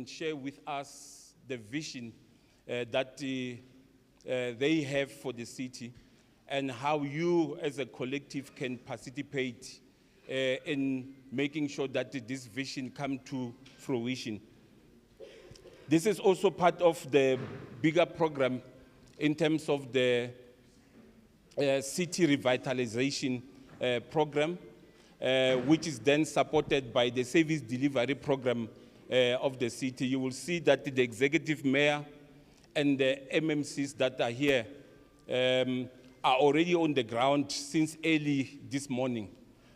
can share with us the vision that they have for the city and how you as a collective can participate in making sure that this vision come to fruition. This is also part of the bigger program in terms of the city revitalization program, which is then supported by the service delivery program of the city. You will see that the executive mayor and the MMCs that are here are already on the ground since early this morning.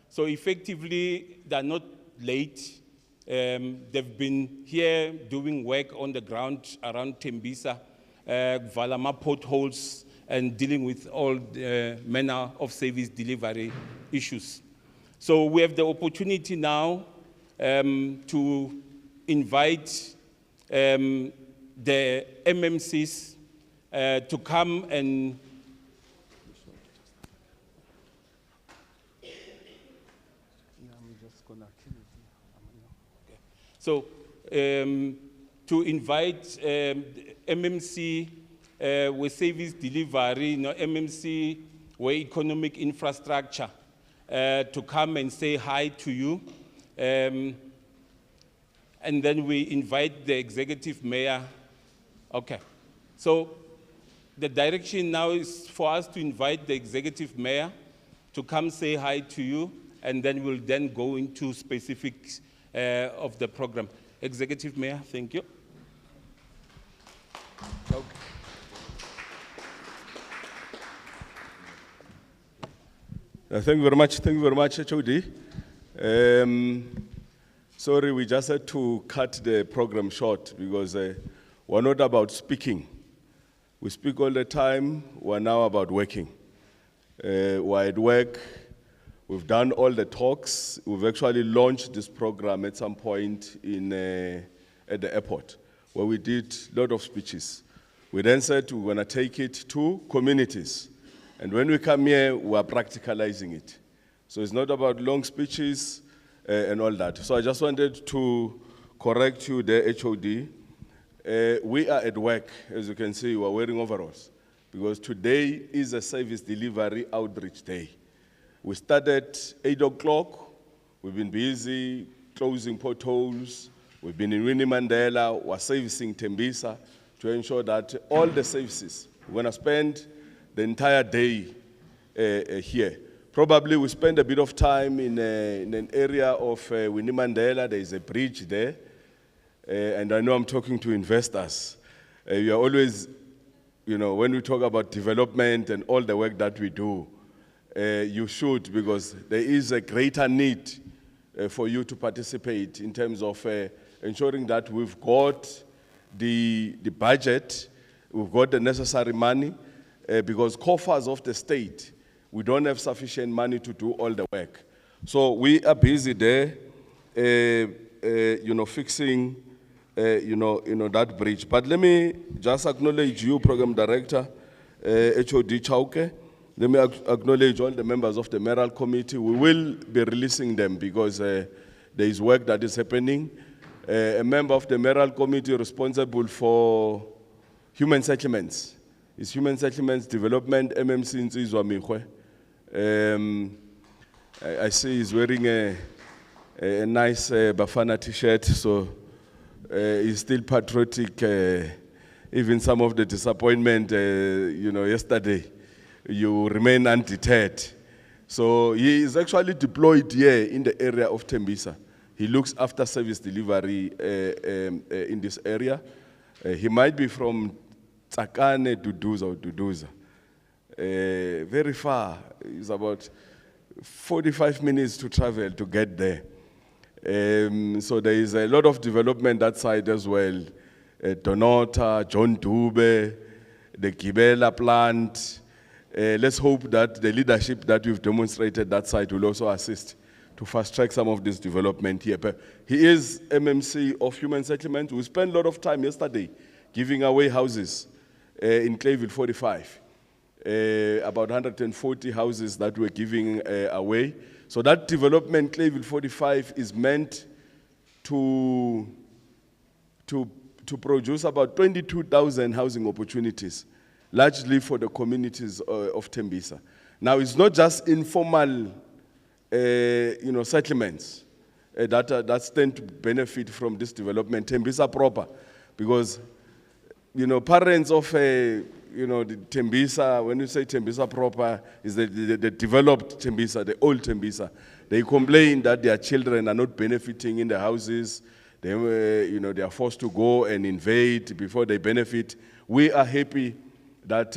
So effectively, they're not late. They've been here doing work on the ground around Thembisa, Valama potholes, and dealing with all the manner of service delivery issues. So we have the opportunity now to invite the MMCs to come and to invite MMC with service delivery, MMC with economic infrastructure to come and say hi to you. And then we invite the executive mayor. Okay, so the direction now is for us to invite the executive mayor to come say hi to you, and then we'll then go into specifics of the program. Executive Mayor, thank you. Okay. Thank you very much, HOD. Sorry, we just had to cut the program short because we're not about speaking. We speak all the time, we're now about working. We're at work. We've done all the talks. We've actually launched this program at some point at the airport, where we did a lot of speeches. We then said we're going to take it to communities. And when we come here, we're practicalizing it. So it's not about long speeches and all that. So I just wanted to correct you there, HOD. We are at work. As you can see, we're wearing overalls, because today is a service delivery outreach day. We started 8 o'clock. We've been busy closing potholes. We've been in Winnie Mandela. We're servicing Thembisa to ensure that all the services, we're going to spend the entire day here. Probably we spend a bit of time in an area of Winnie Mandela. There is a bridge there. And I know I'm talking to investors. You are always, when we talk about development and all the work that we do, you should, because there is a greater need for you to participate in terms of ensuring that we've got the budget, we've got the necessary money, because coffers of the state, we don't have sufficient money to do all the work. So we are busy there, fixing, that bridge. But let me just acknowledge you, Program Director, HOD Chauke. Let me acknowledge all the members of the Mayoral Committee. We will be releasing them because there is work that is happening. A member of the Mayoral Committee responsible for human settlements. It's Human Settlements Development, MMC Nzizwa Mihwe. I see he's wearing a nice Bafana t-shirt, so he's still patriotic. Even some of the disappointment, yesterday. You remain undeterred. So he is actually deployed here in the area of Thembisa. He looks after service delivery in this area. He might be from Tsakane to Duduza. Very far. It's about 45 minutes to travel to get there. So there is a lot of development that side as well. Donota, John Dube, the Gibela plant. Let's hope that the leadership that we've demonstrated that side will also assist to fast-track some of this development here. But he is MMC of Human Settlement. We spent a lot of time yesterday giving away houses in Clayville 45. About 140 houses that we're giving away. So that development, Clayville 45, is meant to to produce about 22,000 housing opportunities, largely for the communities of Thembisa. Now, it's not just informal settlements that stand to benefit from this development, Thembisa proper, because parents of the Thembisa, when you say Thembisa proper, is the developed Thembisa, the old Thembisa. They complain that their children are not benefiting in the houses. They are forced to go and invade before they benefit. We are happy that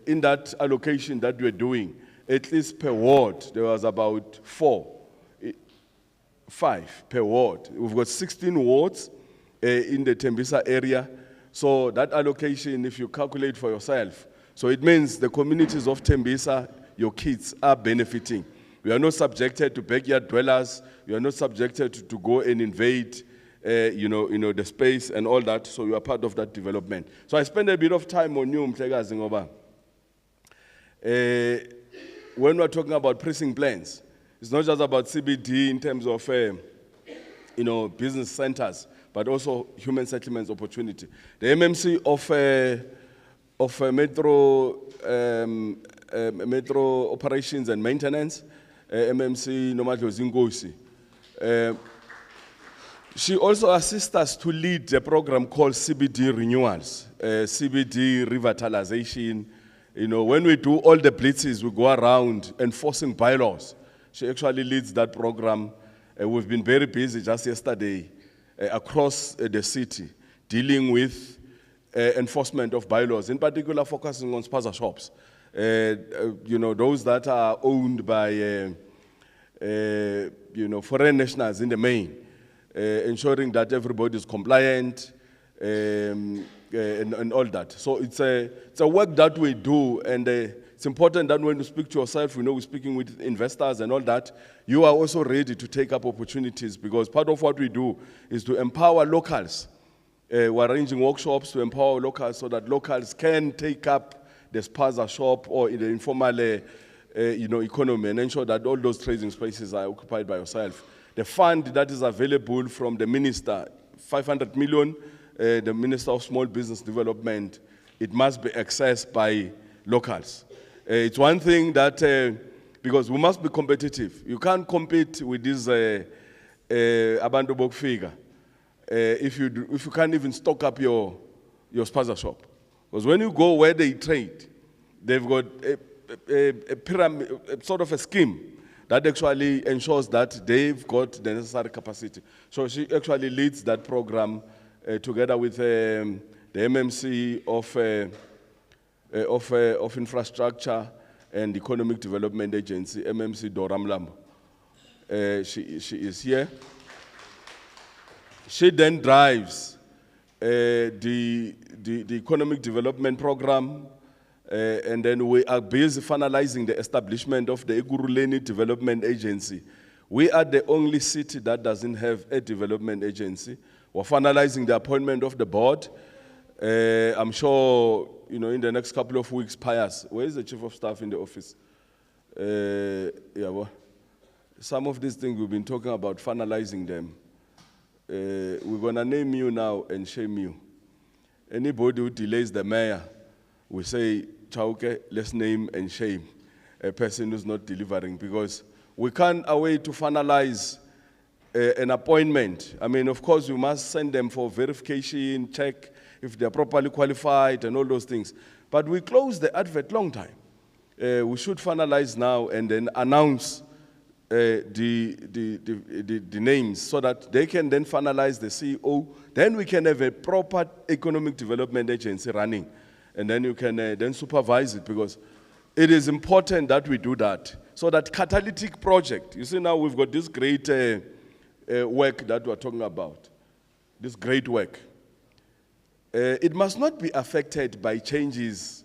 in that allocation that we're doing, at least per ward, there was about 5 per ward. We've got 16 wards in the Thembisa area. So that allocation, if you calculate for yourself, so it means the communities of Thembisa, your kids are benefiting. We are not subjected to backyard dwellers. We are not subjected to go and invade, the space and all that. So you are part of that development. So I spend a bit of time on you, Xhakaza, ngoba. When we're talking about precinct plans, it's not just about CBD in terms of, business centers, but also human settlements opportunity. The MMC of metro operations and maintenance, MMC Nomadlo Zingosi. She also assists us to lead a program called CBD renewals, CBD revitalization. When we do all the blitzes, we go around enforcing bylaws. She actually leads that program. We've been very busy just yesterday across the city, dealing with enforcement of bylaws, in particular focusing on spaza shops. Those that are owned by foreign nationals in the main, ensuring that everybody is compliant and all that. So it's a work that we do, and it's important that when you speak to yourself, we're speaking with investors and all that, you are also ready to take up opportunities, because part of what we do is to empower locals. We're arranging workshops to empower locals so that locals can take up the spaza shop or in the informal economy and ensure that all those trading spaces are occupied by yourself. The fund that is available from the minister, 500 million, the Minister of Small Business Development, it must be accessed by locals. It's one thing that, because we must be competitive. You can't compete with this Abantu Bokfika if you can't even stock up your spaza shop. Because when you go where they trade, they've got a pyramid, sort of a scheme that actually ensures that they've got the necessary capacity. So she actually leads that program together with the MMC of Infrastructure and Economic Development Agency, MMC Doramlambo. She is here. She then drives the Economic Development Program, and then we are busy finalizing the establishment of the Ekurhuleni Development Agency. We are the only city that doesn't have a development agency. We're finalizing the appointment of the board. I'm sure, in the next couple of weeks, Pius, where is the chief of staff in the office? Some of these things we've been talking about, finalizing them. We're going to name you now and shame you. Anybody who delays the mayor, we say, Chauke, let's name and shame a person who's not delivering, because we can't await to finalize an appointment. I mean, of course, we must send them for verification, check if they're properly qualified and all those things. But we closed the advert long time. We should finalize now and then announce the names so that they can then finalize the CEO. Then we can have a proper economic development agency running. And then you can then supervise it, because it is important that we do that. So that catalytic project, you see now we've got this great work that we're talking about, this great work. It must not be affected by changes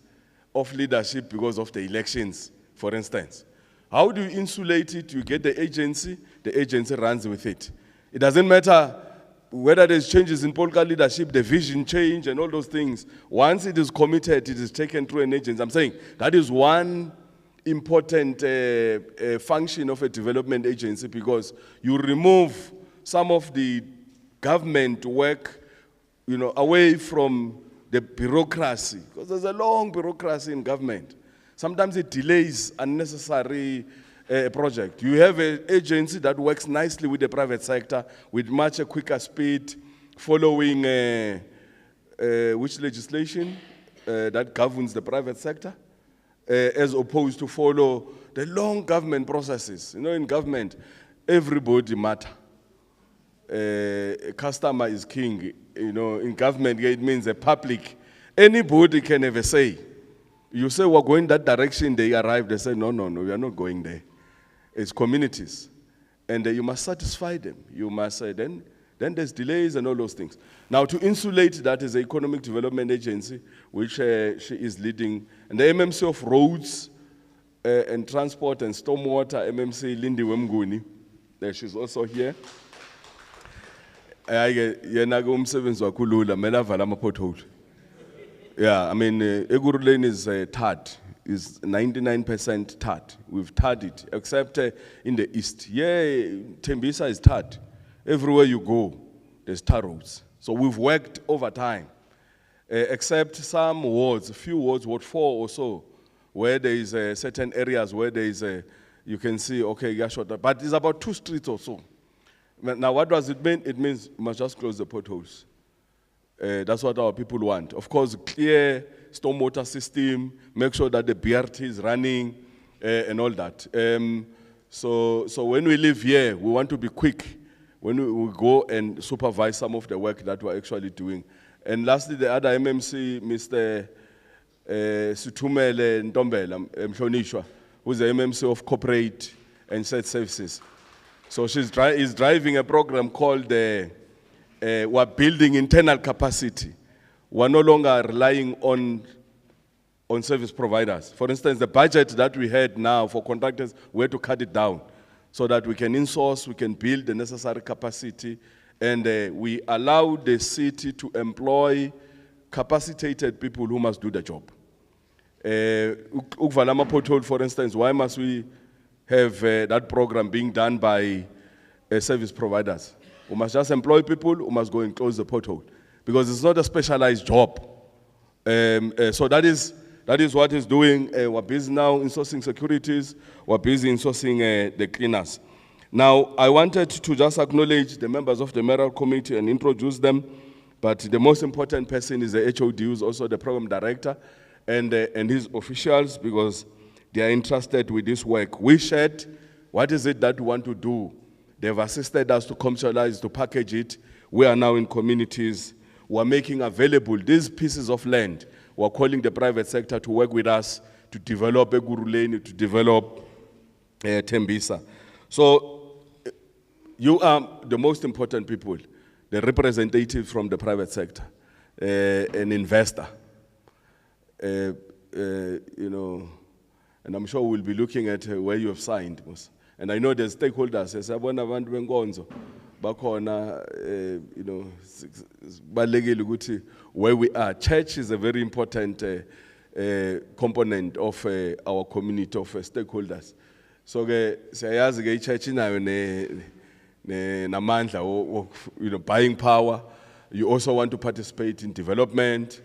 of leadership because of the elections, for instance. How do you insulate it? You get the agency runs with it. It doesn't matter whether there's changes in political leadership, the vision change and all those things. Once it is committed, it is taken through an agency. I'm saying that is one important function of a development agency, because you remove some of the government work away from the bureaucracy, because there's a long bureaucracy in government. Sometimes it delays unnecessary project. You have an agency that works nicely with the private sector with much a quicker speed, following which legislation that governs the private sector, as opposed to follow the long government processes. In government, everybody matter. Customer is king. In government, it means the public. Anybody can have a say. You say we're going that direction, they arrive, they say, no, we are not going there. It's communities. And you must satisfy them. You must say, then there's delays and all those things. Now, to insulate that is the Economic Development Agency, which she is leading, and the MMC of Roads and Transport and Stormwater, MMC Lindy Wemguni, she's also here. Yeah, I mean, Ekurhuleni is tarred, is 99% tarred. We've tarred it, except in the east. Yeah, Thembisa is tarred. Everywhere you go, there's tar roads. So we've worked over time, except some wards, a few wards, Ward 4 or so, where there is certain areas where there is you can see, okay, yeah, shorter. But it's about 2 streets or so. Now, what does it mean? It means you must just close the potholes. That's what our people want. Of course, clear stormwater system, make sure that the BRT is running, and all that. So when we live here, we want to be quick when we go and supervise some of the work that we're actually doing. And lastly, the other MMC, Mr. Sutumele Ntombela Mhlonishwa, who's the MMC of Corporate and Set Services. So she's driving a program called we're building internal capacity. We're no longer relying on service providers. For instance, the budget that we had now for contractors, we had to cut it down so that we can insource, we can build the necessary capacity, and we allow the city to employ capacitated people who must do the job. Ukvalama pothole, for instance, why must we have that program being done by service providers? We must just employ people who must go and close the pothole, because it's not a specialized job. So that is what it's doing. We're busy now in sourcing securities. We're busy in sourcing the cleaners. Now, I wanted to just acknowledge the members of the mayoral committee and introduce them, but the most important person is the HOD, who's also the program director, and his officials, because they are entrusted with this work. We shared what is it that we want to do. They've assisted us to commercialize, to package it. We are now in communities. We're making available these pieces of land. We're calling the private sector to work with us to develop Ekurhuleni, to develop Thembisa. So you are the most important people, the representative from the private sector, an investor. And I'm sure we'll be looking at where you have signed. And I know there's stakeholders. Where we are. Church is a very important component of our community of stakeholders. So, church buying power. You also want to participate in development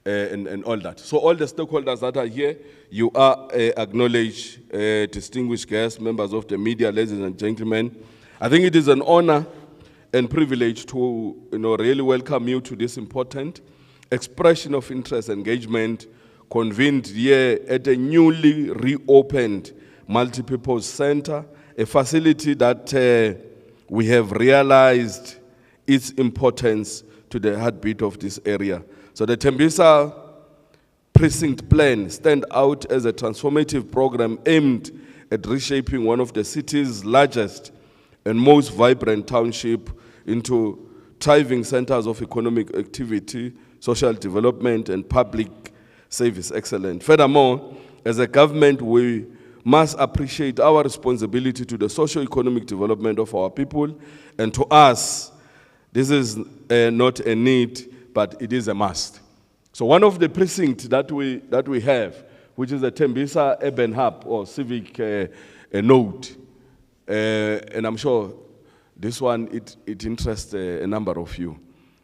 and all that. So all the stakeholders that are here, you are acknowledged, distinguished guests, members of the media, ladies and gentlemen. I think it is an honor and privilege to really welcome you to this important expression of interest engagement convened here at a newly reopened multi-purpose center, a facility that we have realized its importance to the heartbeat of this area. So the Thembisa precinct plan stands out as a transformative program aimed at reshaping one of the city's largest and most vibrant township into thriving centers of economic activity, social development, and public service excellence. Furthermore, as a government, we must appreciate our responsibility to the socio-economic development of our people, and to us, this is not a need, but it is a must. So one of the precincts that we have, which is the Thembisa Urban Hub or Civic Node, and I'm sure this one, it interests a number of you.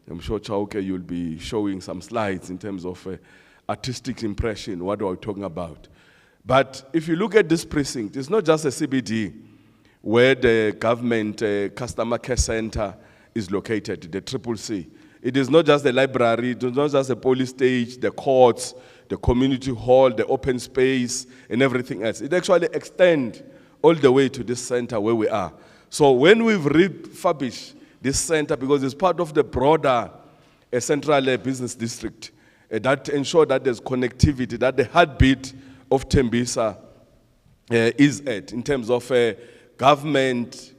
I'm sure Chauke, you'll be showing some slides in terms of artistic impression, what are we talking about. But if you look at this precinct, it's not just a CBD where the government customer care center is located, the CCC. It is not just the library, it is not just the police stage, the courts, the community hall, the open space, and everything else. It actually extends all the way to this center where we are. So when we've refurbished this center, because it's part of the broader central business district, that ensure that there's connectivity, that the heartbeat of Thembisa is at, in terms of government,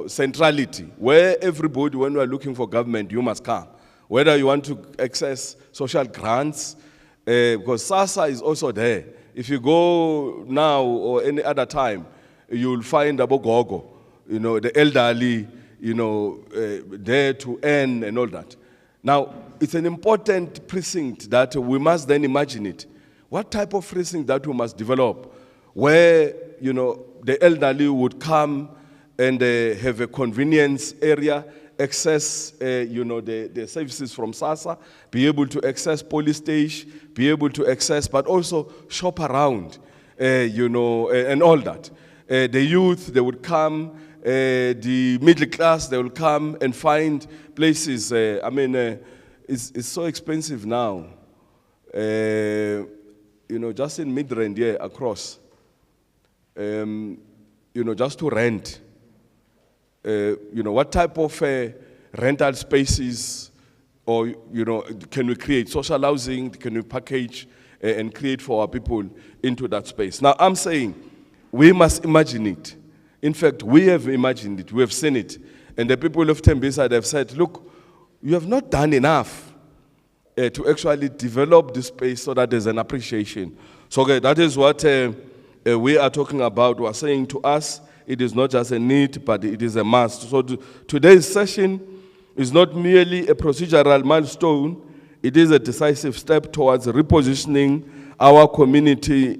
centrality, where everybody, when we are looking for government, you must come. Whether you want to access social grants, because SASSA is also there. If you go now or any other time, you'll find Abogogo, the elderly, there to earn and all that. Now, it's an important precinct that we must then imagine it. What type of precinct that we must develop where, the elderly would come and have a convenience area, access, the services from SASSA, be able to access police station, be able to access, but also shop around, and all that. The youth, they would come, the middle class, they will come and find places. It's so expensive now. Just in Midrand here across, just to rent. What type of rental spaces, or can we create social housing? Can we package and create for our people into that space? Now I'm saying we must imagine it. In fact, we have imagined it. We have seen it, and the people of Thembisa have said, "Look, you have not done enough to actually develop this space so that there's an appreciation." So that is what we are talking about. We are saying to us, it is not just a need, but it is a must. So today's session is not merely a procedural milestone, it is a decisive step towards repositioning our community's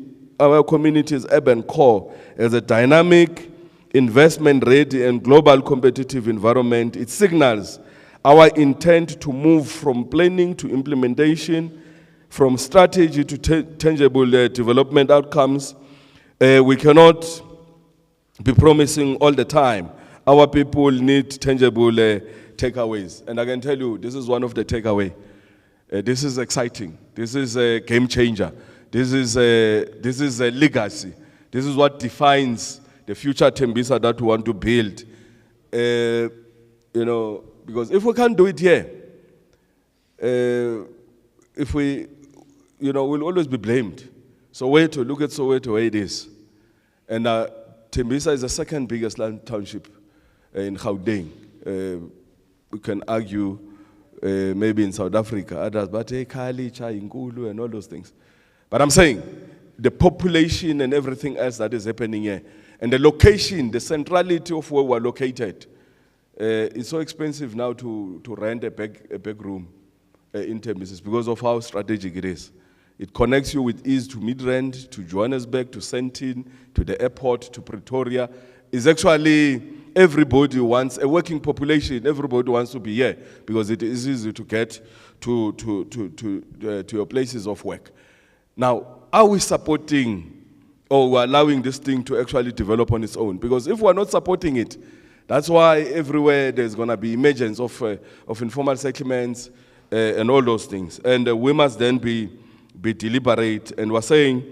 urban core as a dynamic, investment-ready and global competitive environment. It signals our intent to move from planning to implementation, from strategy to tangible development outcomes. We cannot be promising all the time. Our people need tangible takeaways. And I can tell you, this is one of the takeaways. This is exciting. This is a game changer. This is a legacy. This is what defines the future Thembisa that we want to build. Because if we can't do it here, we'll always be blamed. Soweto, look at Soweto where it is. And Thembisa is the second biggest land township in Gauteng. We can argue maybe in South Africa, others, but Kali, Chai, Nkulu, and all those things. But I'm saying the population and everything else that is happening here, and the location, the centrality of where we're located, it's so expensive now to rent a big room in Thembisa because of how strategic it is. It connects you with ease to Midrand, to Johannesburg, to Sentin, to the airport, to Pretoria. It's actually everybody wants, a working population, everybody wants to be here because it is easy to get to your places of work. Now, are we supporting or allowing this thing to actually develop on its own? Because if we're not supporting it, that's why everywhere there's going to be emergence of informal settlements and all those things. And we must then be deliberate, and we're saying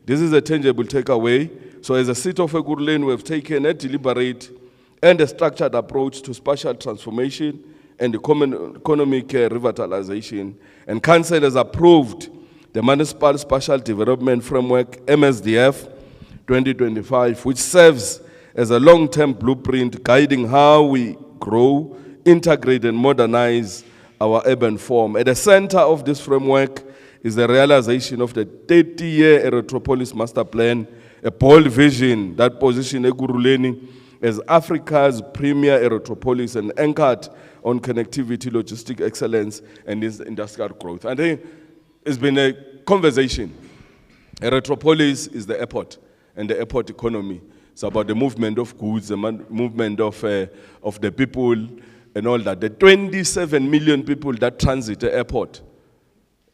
this is a tangible takeaway. So as a city of Ekurhuleni, we have taken a deliberate and a structured approach to spatial transformation and economic revitalization. And Council has approved the Municipal Spatial Development Framework, MSDF 2025, which serves as a long-term blueprint guiding how we grow, integrate and modernize our urban form. At the center of this framework is the realization of the 30-year Erythropolis Master Plan, a bold vision that positions Ekurhuleni as Africa's premier Erythropolis and anchored on connectivity, logistic excellence, and industrial growth. I think it's been a conversation. Erythropolis is the airport and the airport economy. It's about the movement of goods, the movement of the people, and all that. The 27 million people that transit the airport,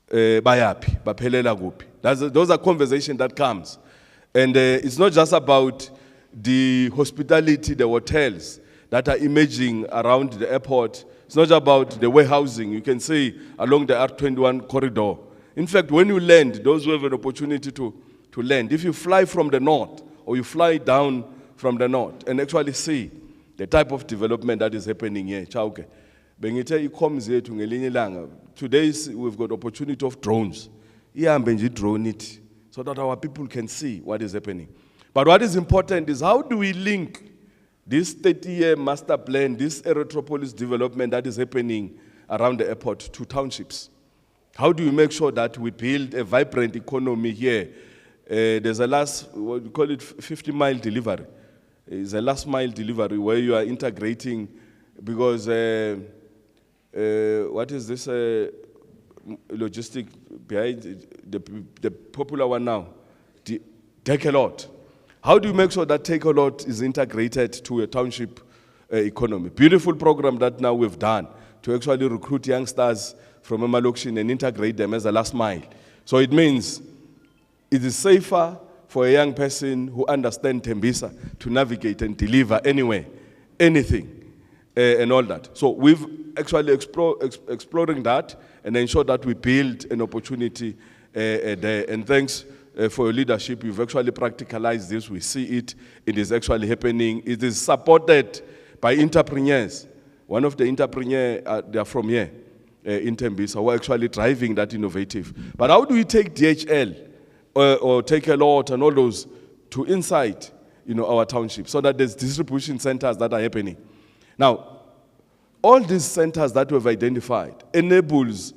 bayapi, baphelela kuphi. Those are conversations that comes. And it's not just about the hospitality, the hotels that are emerging around the airport. It's not about the warehousing. You can see along the R21 corridor. In fact, when you land, those who have an opportunity to land, if you fly from the north or you fly down from the north and actually see the type of development that is happening here, Chauke. Today we've got opportunity of drones. Drone it so that our people can see what is happening. But what is important is how do we link this 30-year master plan, this Erythropolis development that is happening around the airport to townships? How do we make sure that we build a vibrant economy here? There's a last, what we call it 50-mile delivery. It's a last mile delivery where you are integrating, because what is this logistic behind the popular one now? Take a lot. How do you make sure that Take a Lot is integrated to a township economy? Beautiful program that now we've done to actually recruit youngsters from Emalokshin and integrate them as a last mile. So it means it is safer for a young person who understands Thembisa to navigate and deliver anywhere, anything, and all that. So we've actually exploring that and ensure that we build an opportunity there. And thanks for your leadership. You've actually practicalized this. We see it. It is actually happening. It is supported by entrepreneurs. One of the entrepreneurs, they are from here in Thembisa, who are actually driving that innovative. But how do we take DHL or Take a Lot and all those to inside, our township, so that there's distribution centers that are happening? Now, all these centers that we've identified enables,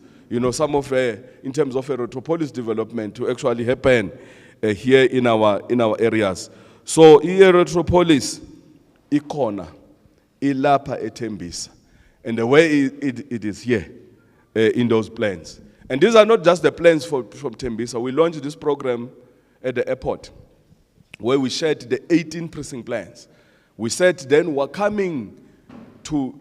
some of, in terms of Erythropolis development to actually happen here in our areas. So, Erythropolis, ikona, ilapa eThembisa, and the way it is here in those plans. And these are not just the plans from Thembisa. We launched this program at the airport, where we shared the 18 precinct plans. We said then we're coming to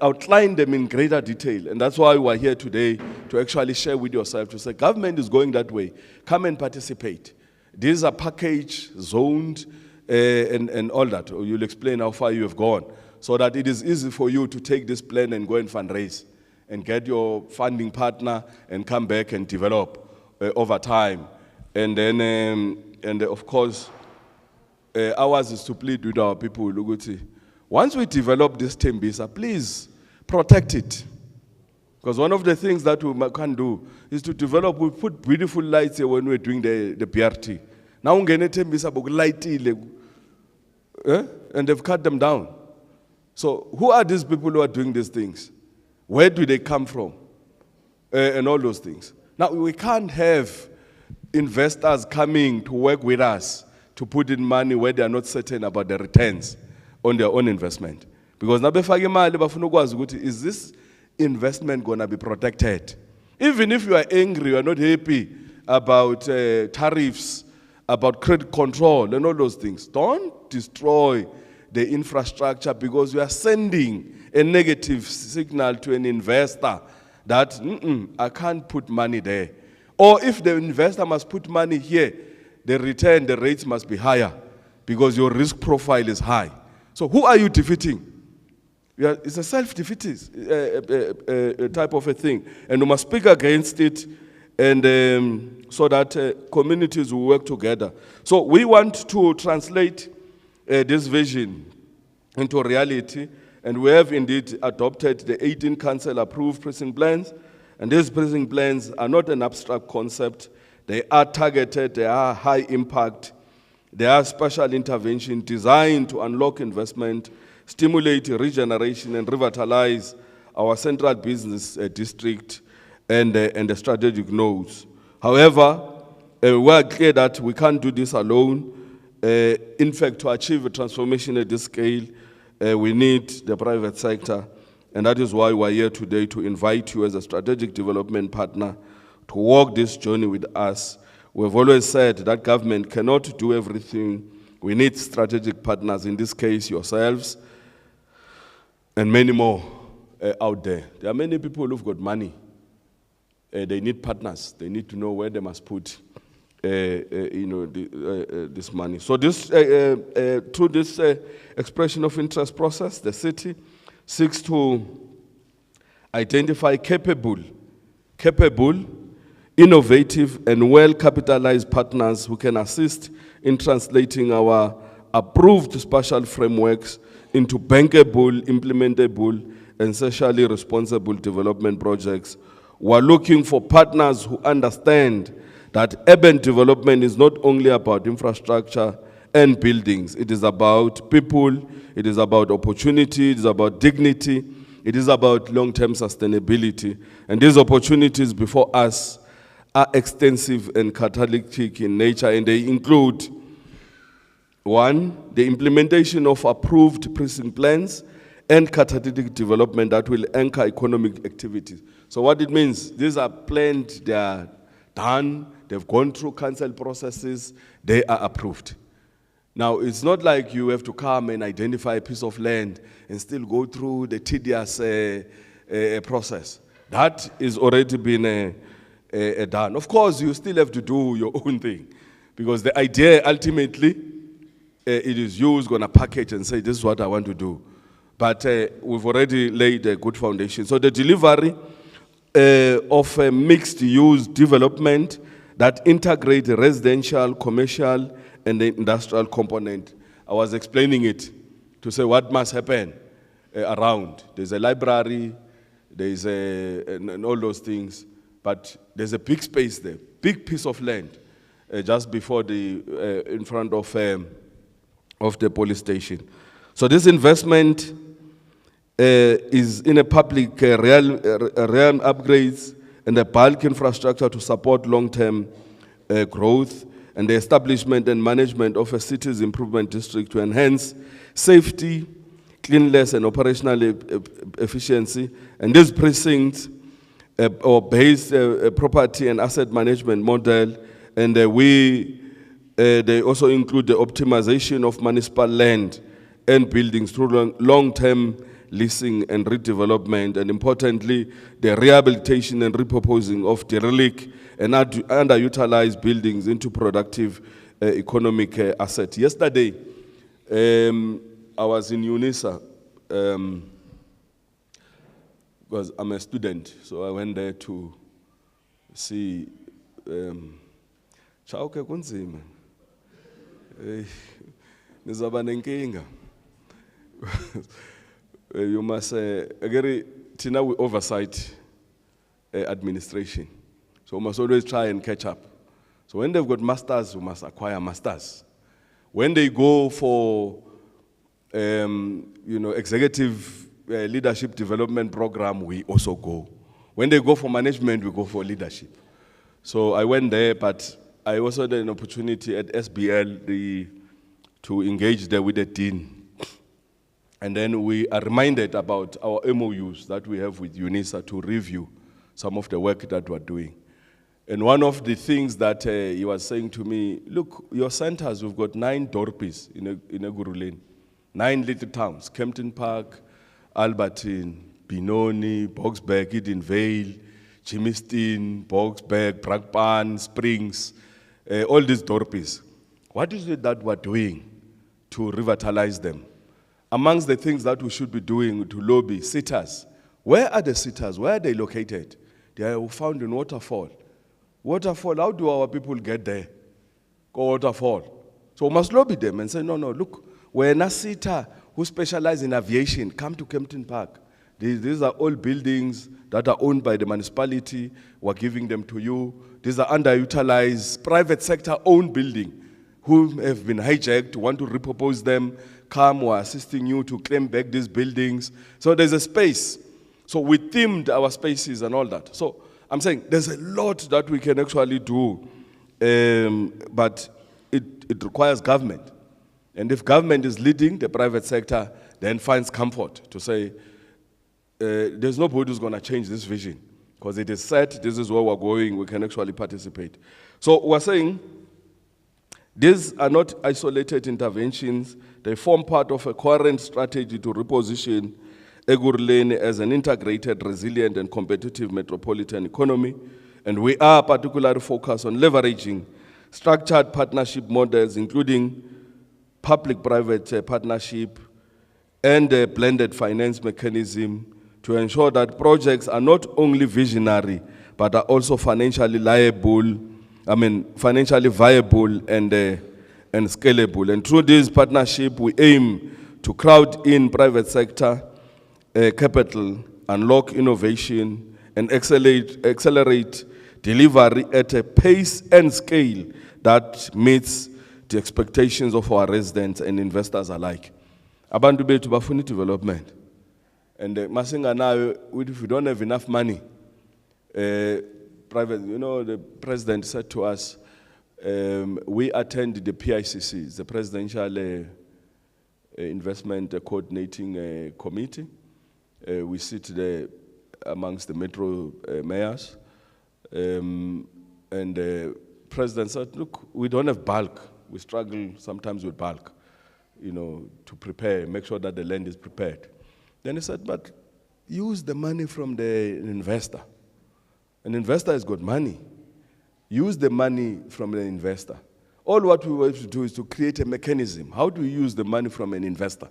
outline them in greater detail. And that's why we're here today, to actually share with yourself, to say government is going that way. Come and participate. These are packaged, zoned, and all that. You'll explain how far you have gone, so that it is easy for you to take this plan and go and fundraise and get your funding partner and come back and develop over time. And then, of course, ours is to plead with our people, Luguti. Once we develop this Thembisa, please protect it. Because one of the things that we can do is to develop, we put beautiful lights here when we're doing the BRT. Now we're going to Thembisa, but light, and they've cut them down. So who are these people who are doing these things? Where do they come from? And all those things. Now, we can't have investors coming to work with us to put in money where they are not certain about the returns on their own investment. Because now, is this investment going to be protected? Even if you are angry, you are not happy about tariffs, about credit control, and all those things, don't destroy the infrastructure, because you are sending a negative signal to an investor that I can't put money there. Or if the investor must put money here, the return, the rates must be higher because your risk profile is high. So who are you defeating? It's a self-defeatist type of a thing. And we must speak against it, and so that communities will work together. So we want to translate this vision into reality, and we have indeed adopted the 18 council-approved precinct plans. And these precinct plans are not an abstract concept. They are targeted, they are high impact, they are special intervention designed to unlock investment, stimulate regeneration, and revitalize our central business district and the strategic nodes. However, we are clear that we can't do this alone. In fact, to achieve a transformation at this scale, we need the private sector, and that is why we're here today, to invite you as a strategic development partner to walk this journey with us. We've always said that government cannot do everything. We need strategic partners, in this case yourselves. and many more out there. There are many people who've got money. They need partners. They need to know where they must put this money. So this, through this expression of interest process, the city seeks to identify capable, innovative, and well-capitalized partners who can assist in translating our approved spatial frameworks into bankable, implementable, and socially responsible development projects. We're looking for partners who understand that urban development is not only about infrastructure and buildings. It is about people, it is about opportunity, it is about dignity, it is about long-term sustainability. And these opportunities before us are extensive and catalytic in nature, and they include: 1, the implementation of approved precinct plans and catalytic development that will anchor economic activities. So what it means, these are planned, they are done, they've gone through council processes, they are approved. Now, it's not like you have to come and identify a piece of land and still go through the tedious process. That is already been done. Of course, you still have to do your own thing, because the idea ultimately, it is you who's going to package and say, this is what I want to do. But we've already laid a good foundation. So the delivery of a mixed-use development that integrates residential, commercial, and the industrial component. I was explaining it to say what must happen around. There's a library, there's and all those things, but there's a big space there, big piece of land, just before the, in front of the police station. So this investment is in a public realm upgrades and a bulk infrastructure to support long-term growth, and the establishment and management of a city's improvement district to enhance safety, cleanliness, and operational efficiency. And this precinct or based property and asset management model, and they also include the optimization of municipal land and buildings through long-term leasing and redevelopment, and importantly, the rehabilitation and repurposing of derelict and underutilized buildings into productive economic asset. Yesterday, I was in UNISA, because I'm a student, so I went there to see Chauke kunzima. Nizaba nenkinga. You must Tina we oversight administration. So we must always try and catch up. So when they've got masters, we must acquire masters. When they go for executive leadership development program, we also go. When they go for management, we go for leadership. So I went there, but I also had an opportunity at SBL to engage there with the dean. And then we are reminded about our MOUs that we have with UNISA to review some of the work that we're doing. And one of the things that he was saying to me, look, your centers, we've got 9 dorpies in Ekurhuleni, 9 little towns: Kempton Park, Albertine, Benoni, Boksburg, Edenvale, Chimiston, Boksburg, Brakpan, Springs, all these dorpies. What is it that we're doing to revitalize them? Amongst the things that we should be doing to lobby sitters. Where are the sitters? Where are they located? They are found in Waterfall. Waterfall, how do our people get there? Go Waterfall. So we must lobby them and say, no, look, we're a sitter who specialize in aviation. Come to Kempton Park. These are all buildings that are owned by the municipality. We're giving them to you. These are underutilized, private sector owned buildings who have been hijacked, want to repurpose them. Come, we're assisting you to claim back these buildings. So there's a space. So we themed our spaces and all that. So I'm saying there's a lot that we can actually do, but it requires government. And if government is leading, the private sector then finds comfort to say, there's nobody who's going to change this vision, because it is set, this is where we're going, we can actually participate. So we're saying, these are not isolated interventions. They form part of a coherent strategy to reposition Ekurhuleni as an integrated, resilient and competitive metropolitan economy, and we are particularly focused on leveraging structured partnership models, including public-private partnership and a blended finance mechanism to ensure that projects are not only visionary, but are also financially financially viable and scalable. And through this partnership, we aim to crowd in private sector capital, unlock innovation, and accelerate delivery at a pace and scale that meets the expectations of our residents and investors alike. Abantu bethu bafuna development. And masinga nayo, if we don't have enough money, private, the president said to us, we attend the PICC, the Presidential Investment Coordinating Committee. We sit there amongst the metro mayors. And the president said, look, we don't have bulk. We struggle sometimes with bulk, to prepare, make sure that the land is prepared. Then he said, but use the money from the investor. An investor has got money. Use the money from the investor. All what we want to do is to create a mechanism. How do we use the money from an investor?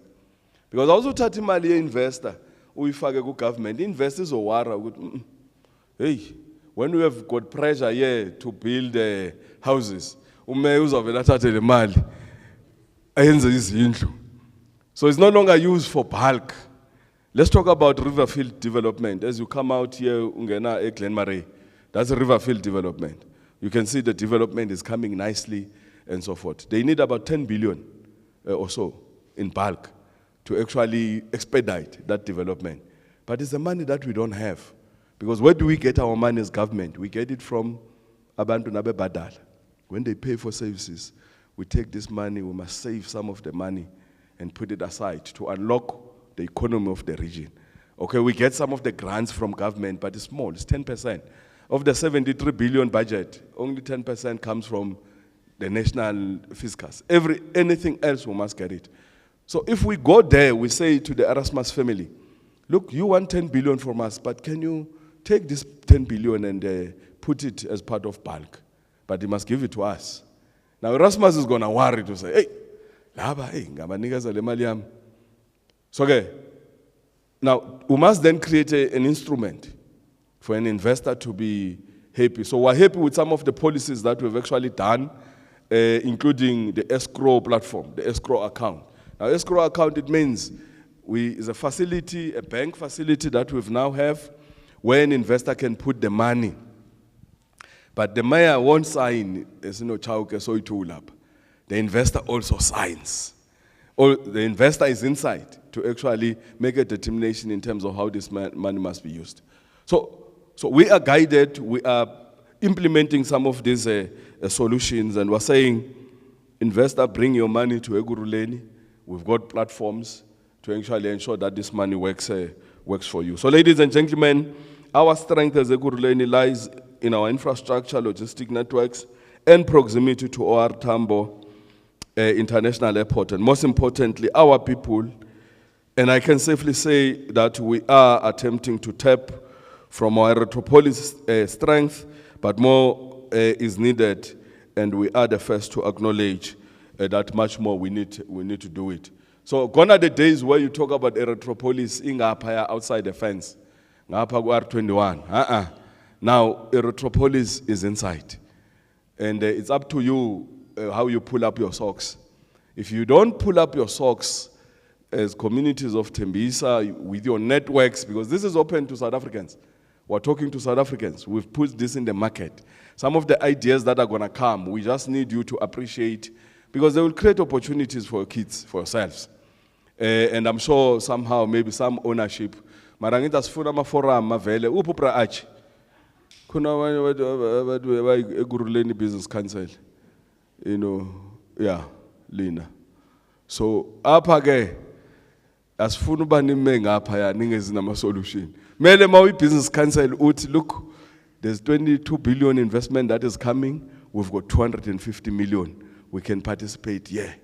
Because also tati mali investor, uyifake ku government, investors owara, hey, when we have got pressure here to build houses, uzavela thathe le mali ayenze izindlu. So it's no longer used for bulk. Let's talk about Riverfield development. As you come out here, ungena Glenmarais, that's a Riverfield development. You can see the development is coming nicely and so forth. They need about 10 billion or so in bulk to actually expedite that development. But it's the money that we don't have. Because where do we get our money as government? We get it from abantu nabe badala. When they pay for services, we take this money, we must save some of the money and put it aside to unlock the economy of the region. Okay, we get some of the grants from government, but it's small, it's 10%. Of the 73 billion budget, only 10% comes from the national fiscus. Anything else, we must get it. So if we go there, we say to the Erasmus family, look, you want 10 billion from us, but can you take this 10 billion and put it as part of bulk? But you must give it to us. Now Erasmus is going to worry to say, hey, ngabanikeza le mali yami. So okay, now we must then create an instrument for an investor to be happy. So we're happy with some of the policies that we've actually done, including the escrow platform, the escrow account. Now escrow account, it means is a facility, a bank facility that we've now have, where an investor can put the money. But the mayor won't sign, as chauke so itulap. The investor also signs. Or the investor is inside to actually make a determination in terms of how this money must be used. So we are guided, we are implementing some of these solutions, and we're saying, investor, bring your money to Ekurhuleni. We've got platforms to actually ensure that this money works for you. So ladies and gentlemen, our strength as Ekurhuleni lies in our infrastructure, logistic networks, and proximity to OR Tambo International Airport, and most importantly, our people. And I can safely say that we are attempting to tap from our metropolis strength, but more is needed, and we are the first to acknowledge that much more we need to do it. So gone are the days where you talk about Erythropolis outside the fence. R21. Now Erythropolis is inside. And it's up to you how you pull up your socks. If you don't pull up your socks as communities of Thembisa with your networks, because this is open to South Africans. We're talking to South Africans. We've put this in the market. Some of the ideas that are going to come, we just need you to appreciate, because they will create opportunities for your kids, for yourselves. And I'm sure somehow, maybe some ownership. Marangita sifuna maforum mavele upupra achi. Kuna Ekurhuleni Business Council. Yeah, Lina. So apha ke asifuna uba nime ngapha ya ningezi nama solution. Mele mawi business council uthi look, there's 22 billion investment that is coming. We've got 250 million. We can participate here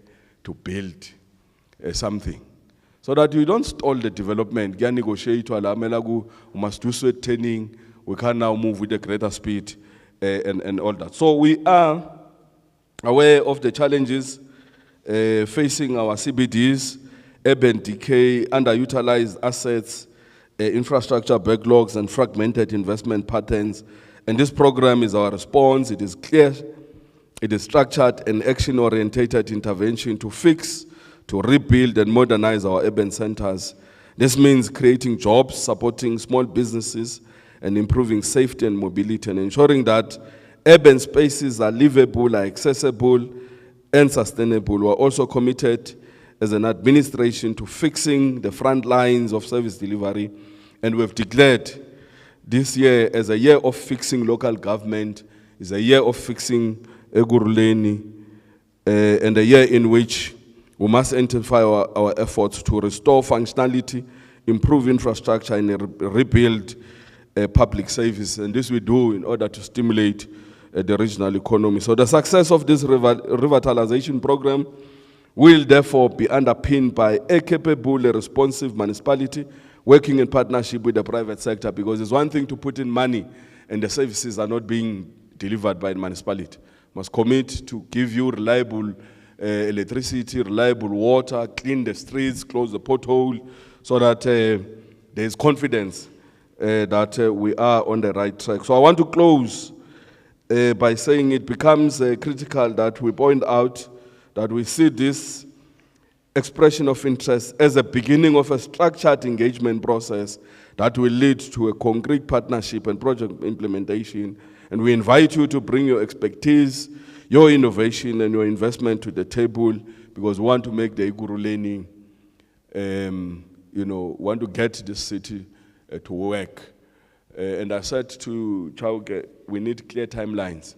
to build something. so that you don't stall the development. We must do sweat turning. We can now move with a greater speed and all that. So we are aware of the challenges facing our CBDs, urban decay, underutilized assets, infrastructure backlogs, and fragmented investment patterns. And this program is our response. It is clear, it is structured and action-orientated intervention to fix, to rebuild and modernize our urban centers. This means creating jobs, supporting small businesses, and improving safety and mobility, and ensuring that urban spaces are livable, are accessible, and sustainable. We're also committed as an administration to fixing the front lines of service delivery, and we've declared this year as a year of fixing local government, is a year of fixing Ekurhuleni, and a year in which we must intensify our efforts to restore functionality, improve infrastructure, and rebuild public service. And this we do in order to stimulate the regional economy. So the success of this revitalization program will therefore be underpinned by a capable, responsive municipality working in partnership with the private sector, because it's one thing to put in money and the services are not being delivered by the municipality. Must commit to give you reliable electricity, reliable water, clean the streets, close the pothole, so that there is confidence that we are on the right track. So I want to close by saying it becomes critical that we point out that we see this expression of interest as a beginning of a structured engagement process that will lead to a concrete partnership and project implementation. And we invite you to bring your expertise, your innovation, and your investment to the table, because we want to make the Ekurhuleni, want to get this city to work. And I said to Chauke, we need clear timelines.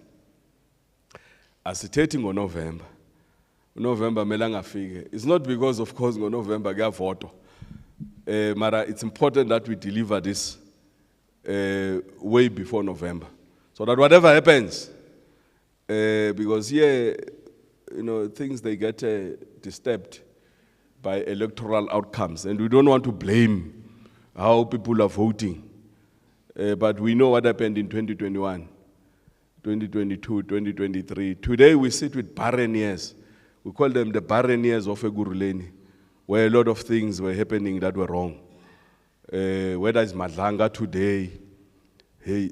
Asitating on November melanga figure. It's not because, of course, on November get photo. Mara, it's important that we deliver this way before November, so that whatever happens, because here, things they get disturbed by electoral outcomes, and we don't want to blame how people are voting. But we know what happened in 2021, 2022, 2023. Today we sit with barren years. We call them the barren years of Ekurhuleni, where a lot of things were happening that were wrong. Whether it's Madlanga today, hey,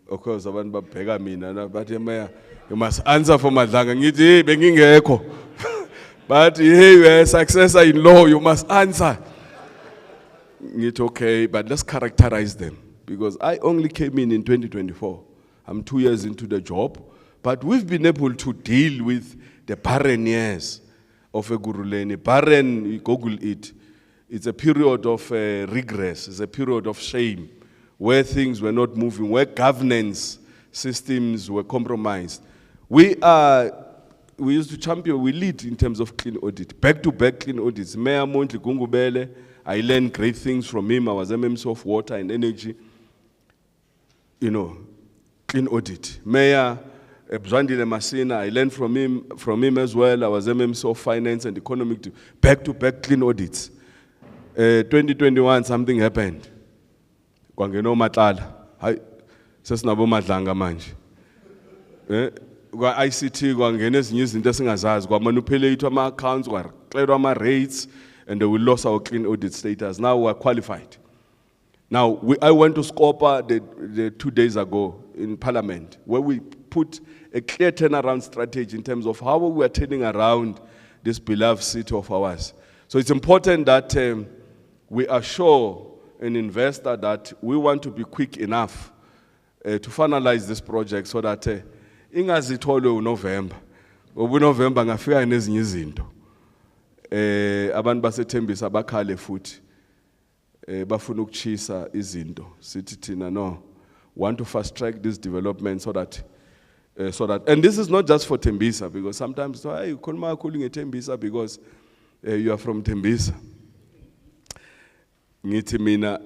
of course, abantu babheka mina, but you must answer for Madlanga. Ngithi hey bengingekho. But hey, you are a successor in law, you must answer. It's okay, but let's characterize them, because I only came in 2024. I'm 2 years into the job, but we've been able to deal with the barren years of Ekurhuleni. Barren, you Google it. It's a period of regress. It's a period of shame, where things were not moving, where governance systems were compromised. We used to champion, we lead in terms of clean audit, back-to-back clean audits. Mayor Montli Gungubele, I learned great things from him. I was MMC of Water and Energy. Clean audit. Mayor Bzwandile Masina, I learned from him as well. I was MMC of Finance and Economic. Back-to-back clean audits. 2021, something happened. Kwangeno Matala. Sesinabo Madlanga manje. ICT kwangena ezinye izinto esingazazi, kwamanipulate ama-accounts, kwaxelwa ama-rates, and we lost our clean audit status. Now we're qualified. Now, I went to Scopa the 2 days ago in Parliament, where we put a clear turnaround strategy in terms of how we are turning around this beloved city of ours. So it's important that we assure an investor that we want to be quick enough to finalize this project, so that ingazithole uNovember. UNovember ngafika nezinye izinto. Abantu baseThembisa bakhale futhi. Bafuna ukuchisa izinto. Sithi thina no. Want to fast track this development so that and this is not just for Thembisa, because sometimes you call me calling a Thembisa because you are from Thembisa. Ngithi mina,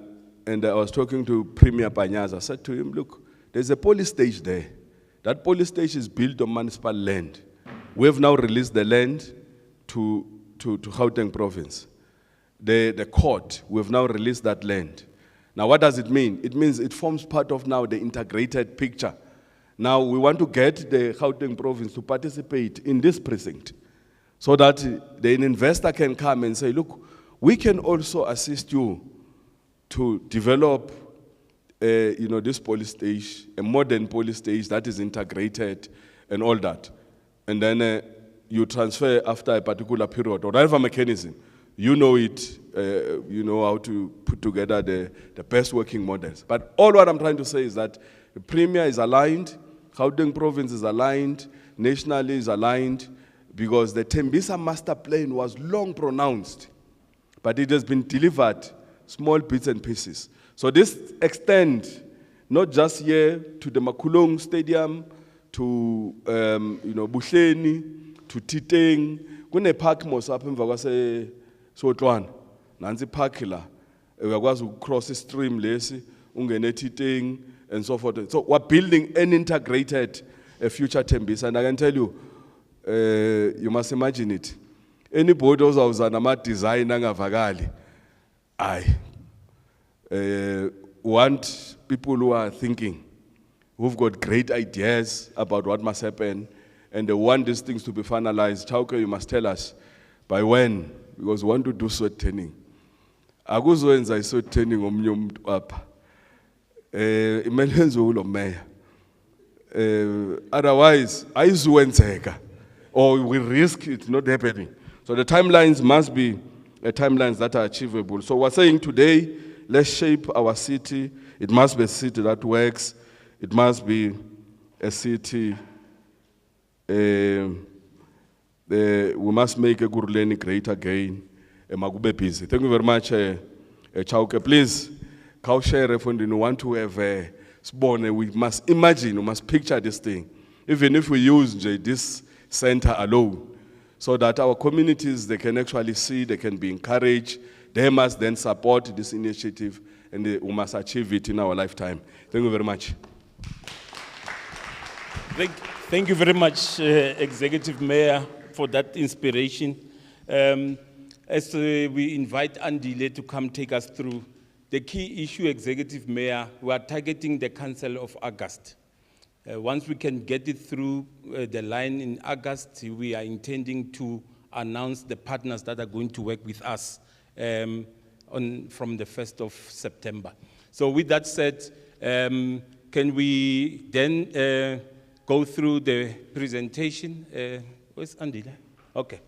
and I was talking to Premier Panyaza. I said to him, look, there's a police station there. That police station is built on municipal land. We have now released the land to Gauteng province. The court, we've now released that land. Now what does it mean? It means it forms part of now the integrated picture. Now we want to get the Gauteng province to participate in this precinct so that an investor can come and say, look, we can also assist you to develop this police station, a modern police station that is integrated and all that. And then you transfer after a particular period, or whatever mechanism. You know it, you know how to put together the best working models. But all what I'm trying to say is that the Premier is aligned, Gauteng province is aligned, nationally is aligned, because the Thembisa master plan was long pronounced, but it has been delivered, small bits and pieces. So this extends not just here to the Makulong Stadium, to Buhleni, to Titeng. Kune park mos apha emva kwase Sotlwana. Nansi park la. Uyakwazi ukcross stream lesi, ungene Titeng and so forth. So we're building an integrated future Thembisa, and I can tell you, you must imagine it. Anybody who's a design angavakali, want people who are thinking, who've got great ideas about what must happen, and they want these things to be finalized. Chauke, you must tell us by when, because we want to do sweat turning. Akuzowenza isweat turning omnye umuntu apha. Imele enzo mayor. Otherwise, ayizuwenzeka, or we risk it not happening. So the timelines must be timelines that are achievable. So we're saying today, let's shape our city. It must be a city that works. It must be a city. We must make Ekurhuleni great again. Magube busy. Thank you very much, Chauke. Please, share if you want to have spawn. We must imagine, we must picture this thing. Even if we use this center alone, so that our communities, they can actually see, they can be encouraged. They must then support this initiative, and we must achieve it in our lifetime. Thank you very much. Thank you very much, Executive Mayor, for that inspiration. As we invite Andile to come take us through the key issue, Executive Mayor, we are targeting the Council of August. Once we can get it through the line in August, we are intending to announce the partners that are going to work with us from the 1st of September. So with that said, can we then go through the presentation? Where's Andile? Okay.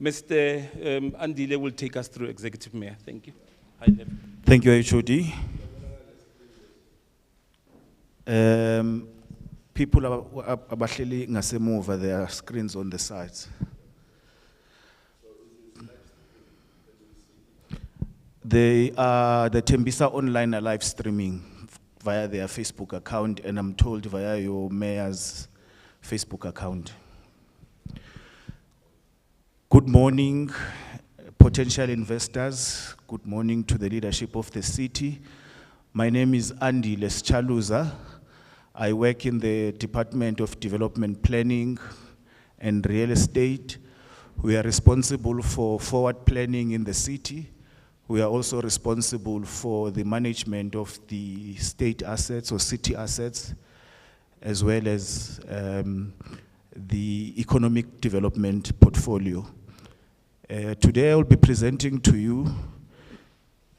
Mr. Andile will take us through, Executive Mayor. Thank you. Thank you, HOD. People are actually ngasemuva, there are screens on the sides. They are the Thembisa online are live streaming via their Facebook account, and I'm told via your mayor's Facebook account. Good morning, potential investors. Good morning to the leadership of the city. My name is Andile Xhakaza. I work in the Department of Development Planning and Real Estate. We are responsible for forward planning in the city. We are also responsible for the management of the state assets or city assets, as well as the economic development portfolio. Today I will be presenting to you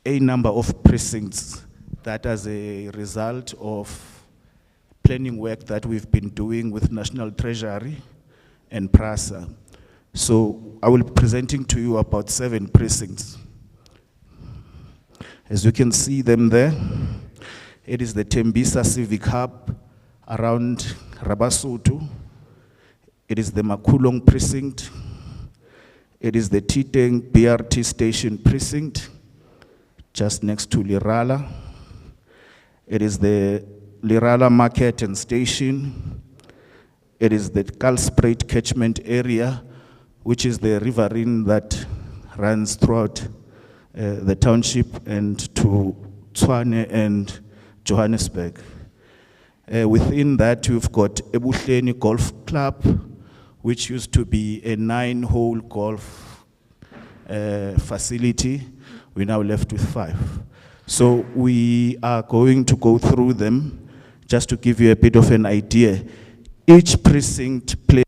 a number of precincts that as a result of planning work that we've been doing with National Treasury and PRASA. So I will be presenting to you about 7 precincts. As you can see them there, it is the Thembisa Civic Hub around Rabasutu. It is the Makulong Precinct. It is the Titeng BRT Station Precinct, just next to Lirala. It is the Lirala Market and Station. It is the Kalspruit catchment area, which is the riverine that runs throughout the township and to Tshwane and Johannesburg. Within that, you've got Ekurhuleni Golf Club, which used to be a 9-hole golf facility. We're now left with 5. So we are going to go through them just to give you a bit of an idea. Each precinct plays.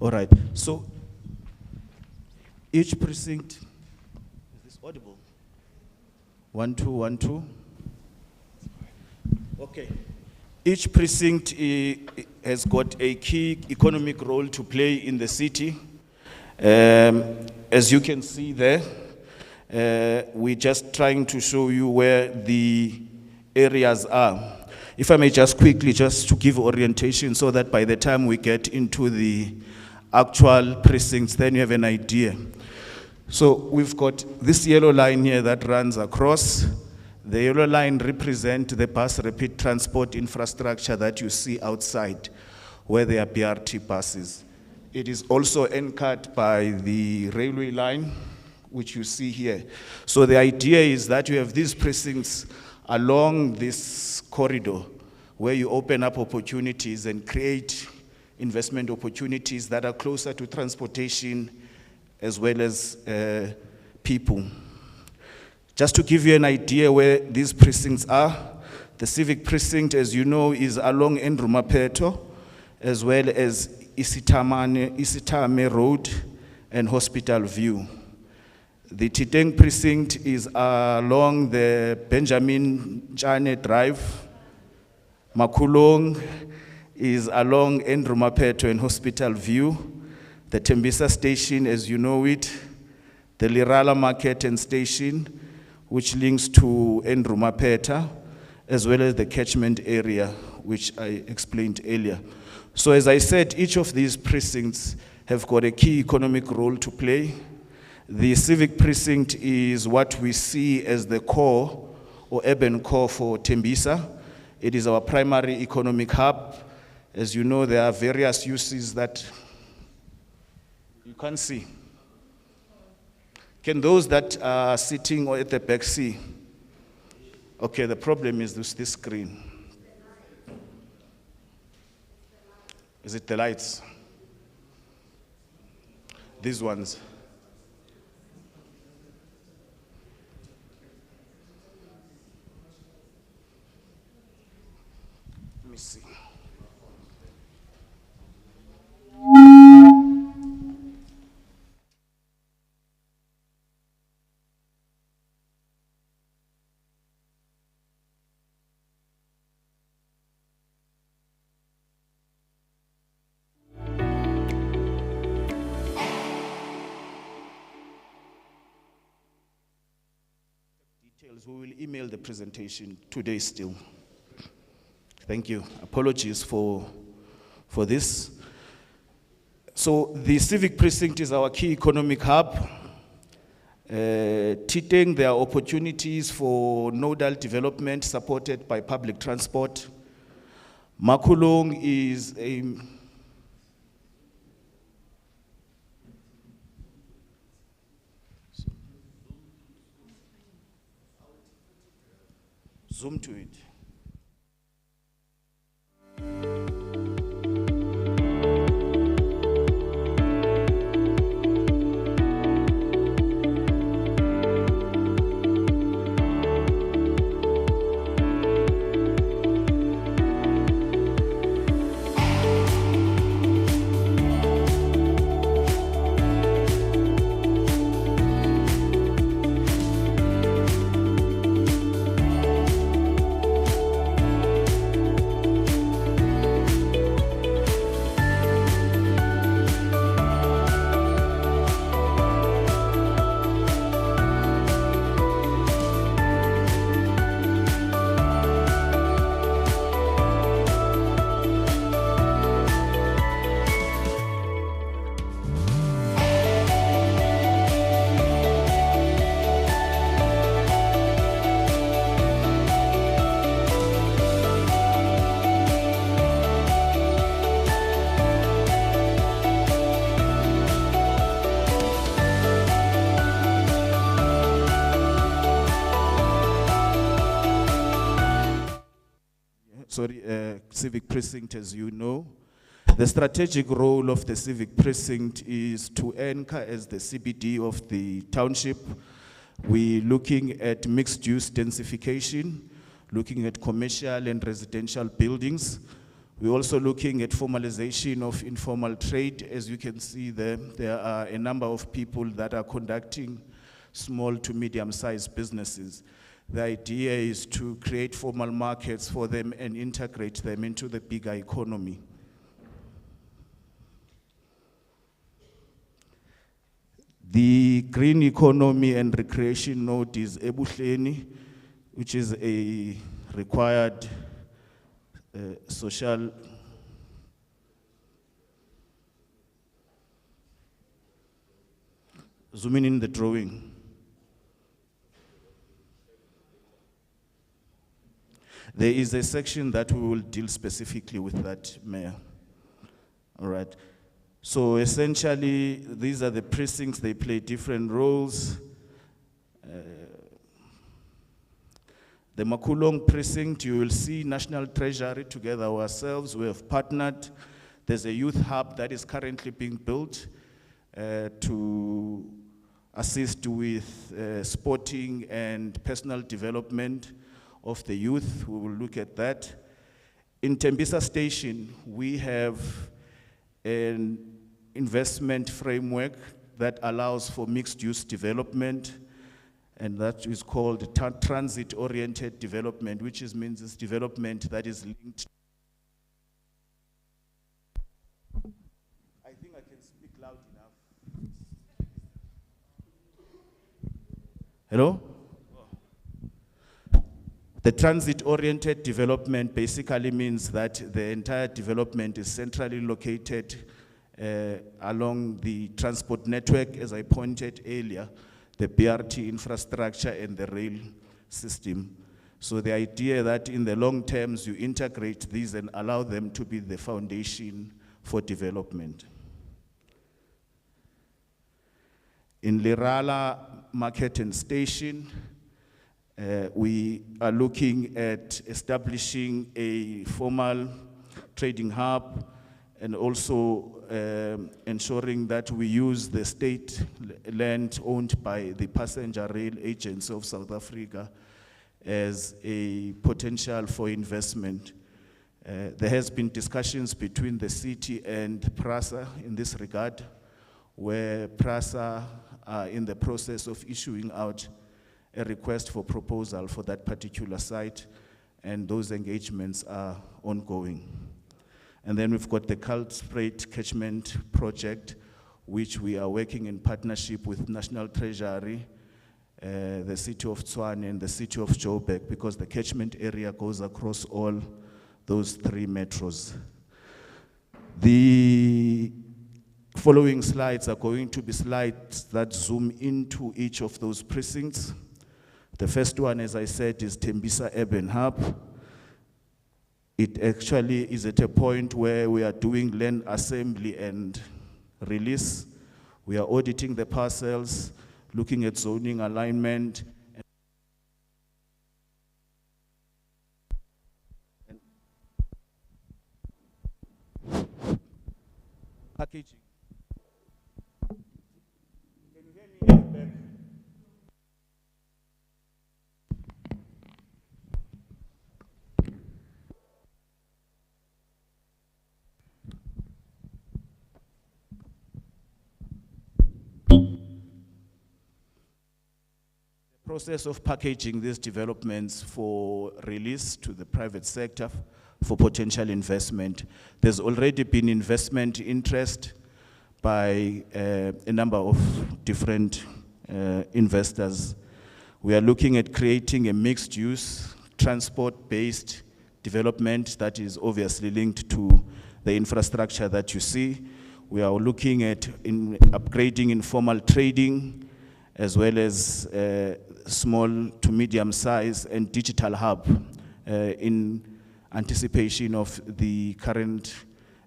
All right, so each precinct, is this audible? 1, 2, 1, 2. Okay. Each precinct has got a key economic role to play in the city. As you can see there, we're just trying to show you where the areas are. If I may just quickly, just to give orientation so that by the time we get into the actual precincts, then you have an idea. So we've got this yellow line here that runs across. The yellow line represents the bus rapid transport infrastructure that you see outside, where there are BRT buses. It is also anchored by the railway line, which you see here. So the idea is that you have these precincts along this corridor, where you open up opportunities and create investment opportunities that are closer to transportation as well as people. Just to give you an idea where these precincts are, the civic precinct, as you know, is along Endrumapeto, as well as Isitame Road and Hospital View. The Titeng precinct is along the Benjamin Chane Drive. Makulong is along Endrumapeto and Hospital View. The Thembisa station, as you know it, the Lirala Market and Station, which links to Endrumapeto, as well as the catchment area, which I explained earlier. So as I said, each of these precincts have got a key economic role to play. The civic precinct is what we see as the core or urban core for Thembisa. It is our primary economic hub. As you know, there are various uses that you can't see. Can those that are sitting or at the back see? Okay, the problem is this screen. Is it the lights? These ones. Let me see. We will email the presentation today still. Thank you. Apologies for this. So the civic precinct is our key economic hub. Titeng, there are opportunities for nodal development supported by public transport. Makulong is a zoom to it. civic precinct, as you know. The strategic role of the civic precinct is to anchor as the CBD of the township. We're looking at mixed-use densification, looking at commercial and residential buildings. We're also looking at formalization of informal trade. As you can see there are a number of people that are conducting small to medium-sized businesses. The idea is to create formal markets for them and integrate them into the bigger economy. The green economy and recreation node is Ekurhuleni, which is a required social zooming in the drawing. There is a section that we will deal specifically with that, Mayor. All right. So essentially, these are the precincts. They play different roles. The Makulong precinct, you will see National Treasury together ourselves. We have partnered. There's a youth hub that is currently being built to assist with sporting and personal development of the youth. We will look at that. In Thembisa Station, we have an investment framework that allows for mixed-use development, and that is called transit-oriented development, which means it's development that is linked. I think I can speak loud enough. Hello? The transit-oriented development basically means that the entire development is centrally located along the transport network, as I pointed earlier, the BRT infrastructure and the rail system. So the idea that in the long terms you integrate these and allow them to be the foundation for development. In Lirala Market and Station, we are looking at establishing a formal trading hub and also ensuring that we use the state land owned by the Passenger Rail Agency of South Africa as a potential for investment. There has been discussions between the city and PRASA in this regard, where PRASA are in the process of issuing out a request for proposal for that particular site, and those engagements are ongoing. And then we've got the Cultivate Catchment Project, which we are working in partnership with National Treasury, the city of Tshwane and the city of Joburg, because the catchment area goes across all those three metros. The following slides are going to be slides that zoom into each of those precincts. The first one, as I said, is Thembisa Urban Hub. It actually is at a point where we are doing land assembly and release. We are auditing the parcels, looking at zoning alignment, and packaging. Can you hear me in the back? Process of packaging these developments for release to the private sector for potential investment. There's already been investment interest by a number of different investors. We are looking at creating a mixed-use, transport-based development that is obviously linked to the infrastructure that you see. We are looking at upgrading informal trading, as well as small to medium size and digital hub in anticipation of the current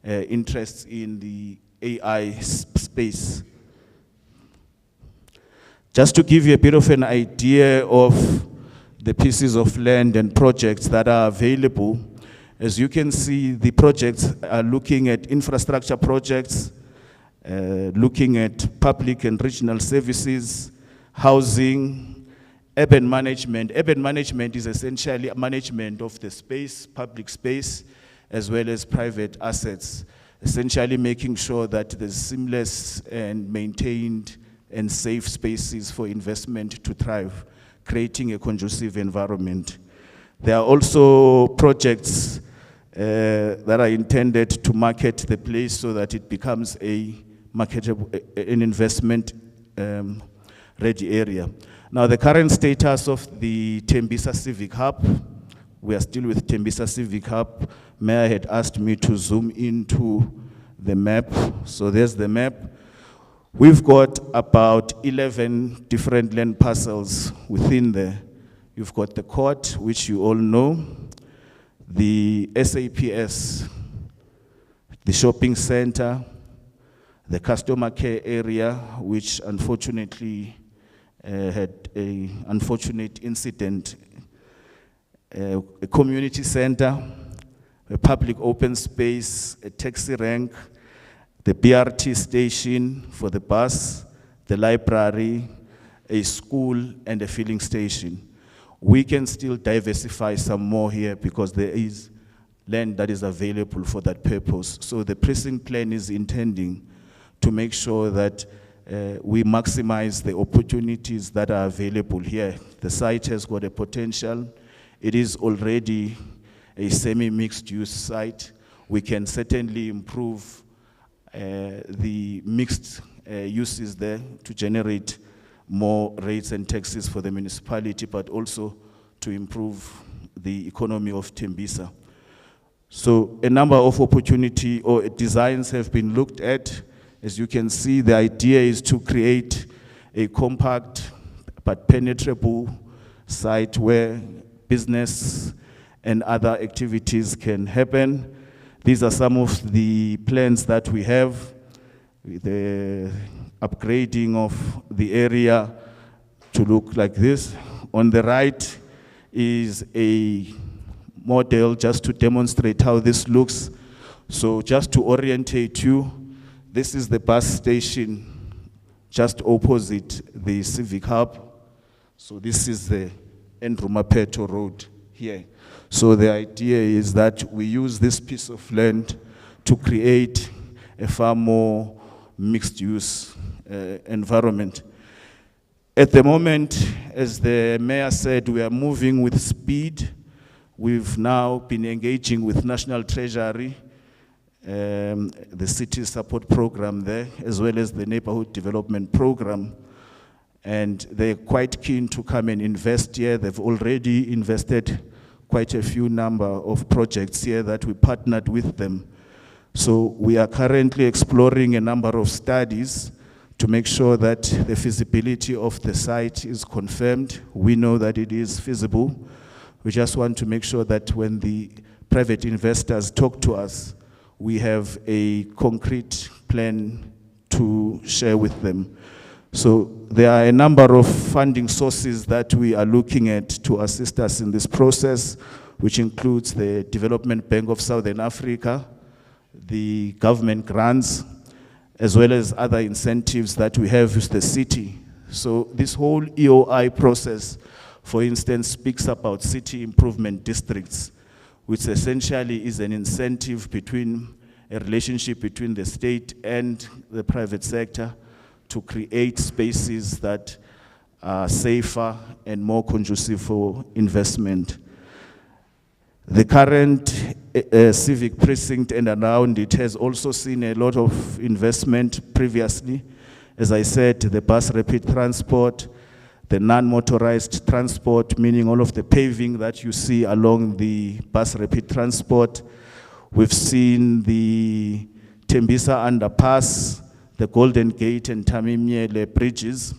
interests in the AI space. Just to give you a bit of an idea of the pieces of land and projects that are available, As you can see, the projects are looking at infrastructure projects, looking at public and regional services, housing, urban management. Urban management is essentially a management of the space, public space, as well as private assets, essentially making sure that there's seamless and maintained and safe spaces for investment to thrive, creating a conducive environment. There are also projects that are intended to market the place so that it becomes a marketable, an investment ready area. Now, the current status of the Thembisa Civic Hub, we are still with Thembisa Civic Hub. Mayor had asked me to zoom into the map. So there's the map. We've got about 11 different land parcels within there. You've got the court, which you all know, the SAPS, the shopping center, the customer care area, which unfortunately had an unfortunate incident, a community center, a public open space, a taxi rank, the BRT station for the bus, the library, a school, and a filling station. We can still diversify some more here because there is land that is available for that purpose. So the precinct plan is intending to make sure that we maximize the opportunities that are available here. The site has got a potential. It is already a semi-mixed use site. We can certainly improve the mixed uses there to generate more rates and taxes for the municipality, but also to improve the economy of Thembisa. So a number of opportunity or designs have been looked at. As you can see, the idea is to create a compact but penetrable site where business and other activities can happen. These are some of the plans that we have, the upgrading of the area to look like this. On the right is a model just to demonstrate how this looks. So just to orientate you, this is the bus station just opposite the Civic Hub. So this is the Ndrumapeto Road here. So the idea is that we use this piece of land to create a far more mixed use environment. At the moment, as the mayor said, we are moving with speed. We've now been engaging with National Treasury, the city support program there, as well as the neighborhood development program. And they're quite keen to come and invest here. They've already invested quite a few number of projects here that we partnered with them. So we are currently exploring a number of studies to make sure that the feasibility of the site is confirmed. We know that it is feasible. We just want to make sure that when the private investors talk to us, we have a concrete plan to share with them. So there are a number of funding sources that we are looking at to assist us in this process, which includes the Development Bank of Southern Africa, the government grants, as well as other incentives that we have with the city. So this whole EOI process, for instance, speaks about city improvement districts, which essentially is an incentive between a relationship between the state and the private sector to create spaces that are safer and more conducive for investment. The current civic precinct and around it has also seen a lot of investment previously. As I said, the bus rapid transport, the non-motorized transport, meaning all of the paving that you see along the bus rapid transport. We've seen the Thembisa underpass, the Golden Gate and Tamimiele bridges,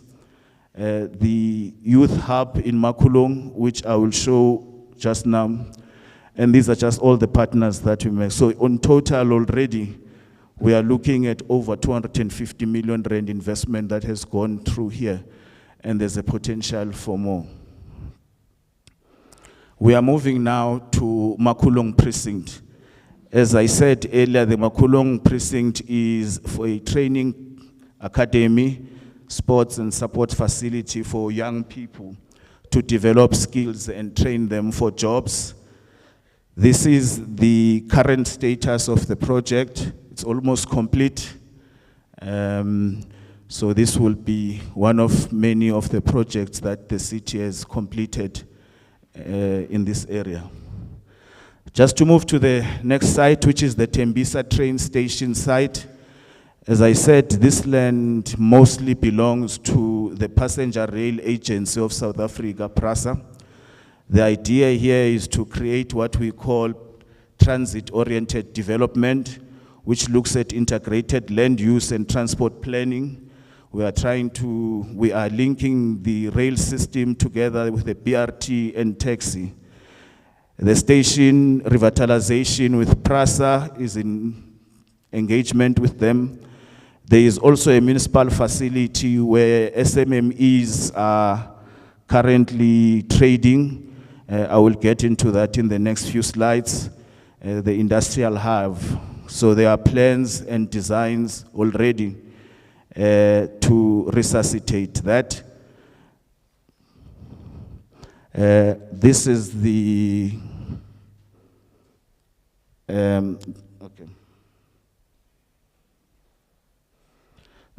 the youth hub in Makulong, which I will show just now. And these are just all the partners that we make. So on total already, we are looking at over 250 million rand investment that has gone through here. And there's a potential for more. We are moving now to Makulong Precinct. As I said earlier, the Makulong Precinct is for a training academy, sports and support facility for young people to develop skills and train them for jobs. This is the current status of the project. It's almost complete. So this will be one of many of the projects that the city has completed in this area. Just to move to the next site, which is the Thembisa train station site. As I said, this land mostly belongs to the Passenger Rail Agency of South Africa, PRASA. The idea here is to create what we call transit-oriented development, which looks at integrated land use and transport planning. We are linking the rail system together with the BRT and taxi. The station revitalization with PRASA is in engagement with them. There is also a municipal facility where SMMEs are currently trading. I will get into that in the next few slides. The industrial hub. So there are plans and designs already to resuscitate that. This is the okay.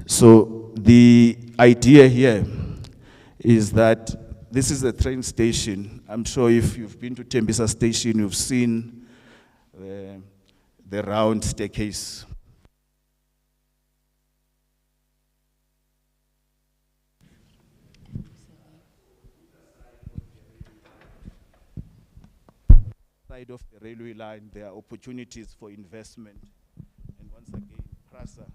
So the idea here is that this is a train station. I'm sure if you've been to Thembisa station, you've seen the round staircase. Side of the railway line, there are opportunities for investment. And once again, PRASA.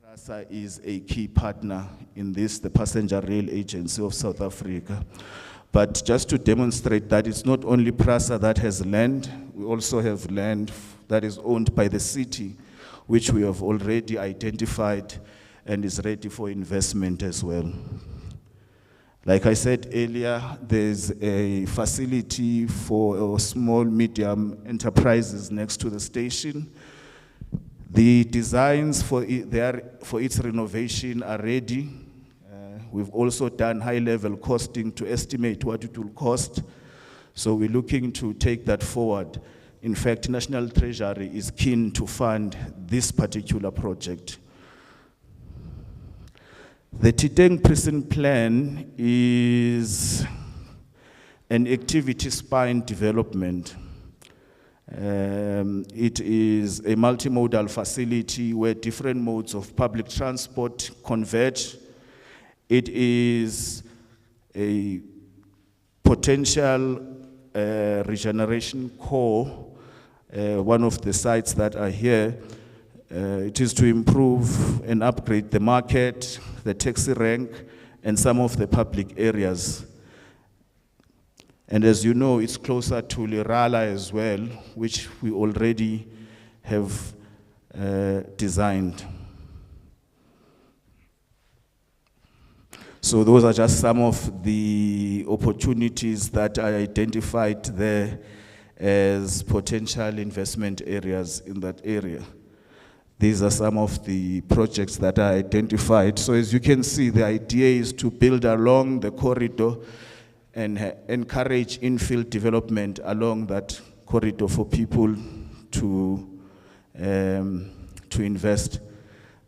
PRASA is a key partner in this, the Passenger Rail Agency of South Africa. But just to demonstrate that it's not only PRASA that has land, we also have land that is owned by the city, which we have already identified and is ready for investment as well. Like I said earlier, there's a facility for small, medium enterprises next to the station. The designs for its renovation are ready. We've also done high-level costing to estimate what it will cost. So we're looking to take that forward. In fact, National Treasury is keen to fund this particular project. The Titeng Precinct Plan is an activity spine development. It is a multimodal facility where different modes of public transport converge. It is a potential regeneration core. One of the sites that are here, it is to improve and upgrade the market, the taxi rank, and some of the public areas. And as you know, it's closer to Lerala as well, which we already have designed. So those are just some of the opportunities that I identified there as potential investment areas in that area. These are some of the projects that I identified. So as you can see, the idea is to build along the corridor and encourage infill development along that corridor for people to invest.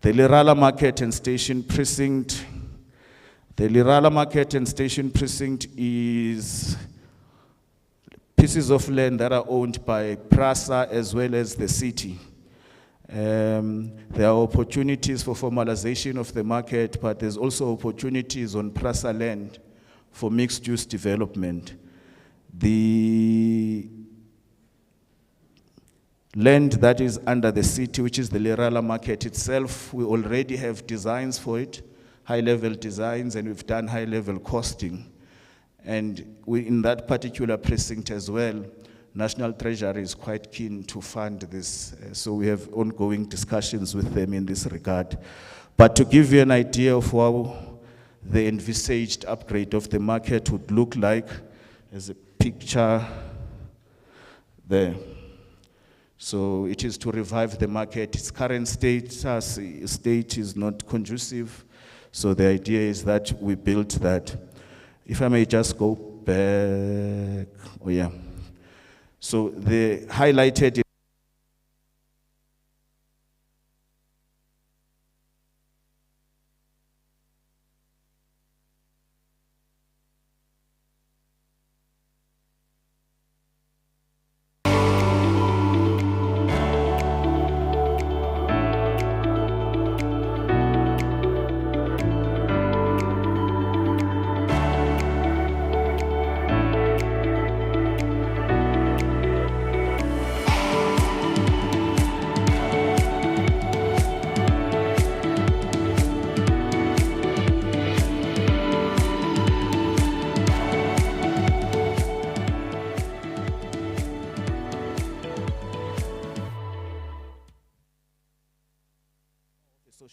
The Lerala Market and Station Precinct. The Lerala Market and Station Precinct is pieces of land that are owned by PRASA as well as the city. There are opportunities for formalization of the market, but there's also opportunities on PRASA land for mixed-use development. The land that is under the city, which is the Lerala Market itself, we already have designs for it, high-level designs, and we've done high-level costing. And in that particular precinct as well, National Treasury is quite keen to fund this, so we have ongoing discussions with them in this regard. But to give you an idea of how the envisaged upgrade of the market would look like, as a picture there. So it is to revive the market. Its current state is not conducive. So the idea is that we build that. If I may just go back, oh yeah. So the highlighted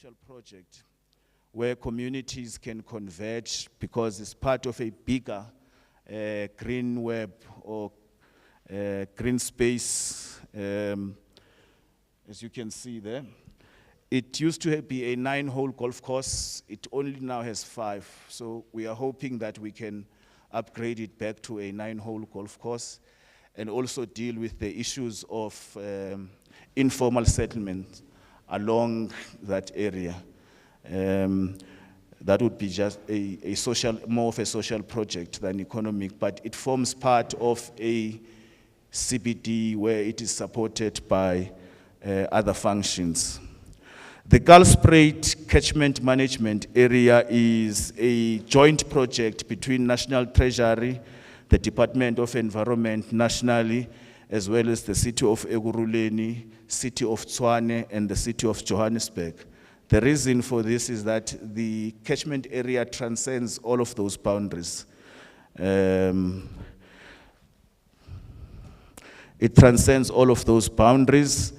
social project where communities can converge because it's part of a bigger green web or green space, as you can see there. It used to be a 9-hole golf course. It only now has 5. So we are hoping that we can upgrade it back to a 9-hole golf course and also deal with the issues of informal settlement along that area. That would be just a social, more of a social project than economic, but it forms part of a CBD where it is supported by other functions. The Gulfspruit Catchment Management Area is a joint project between National Treasury, the Department of Environment nationally, as well as the City of Ekurhuleni, City of Tshwane, and the City of Johannesburg. The reason for this is that the catchment area transcends all of those boundaries. It transcends all of those boundaries,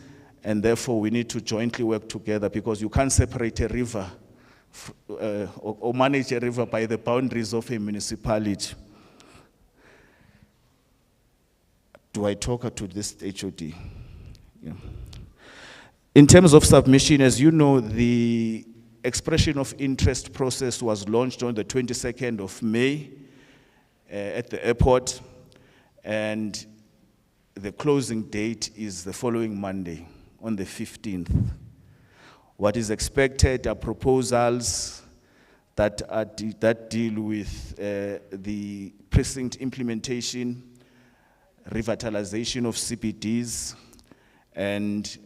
and therefore we need to jointly work together because you can't separate a river or manage a river by the boundaries of a municipality. Do I talk to this HOD? Yeah. In terms of submission, as you know, the expression of interest process was launched on the 22nd of May at the airport, and the closing date is the following Monday, on the 15th. What is expected are proposals that deal with the precinct implementation, revitalization of CBDs, and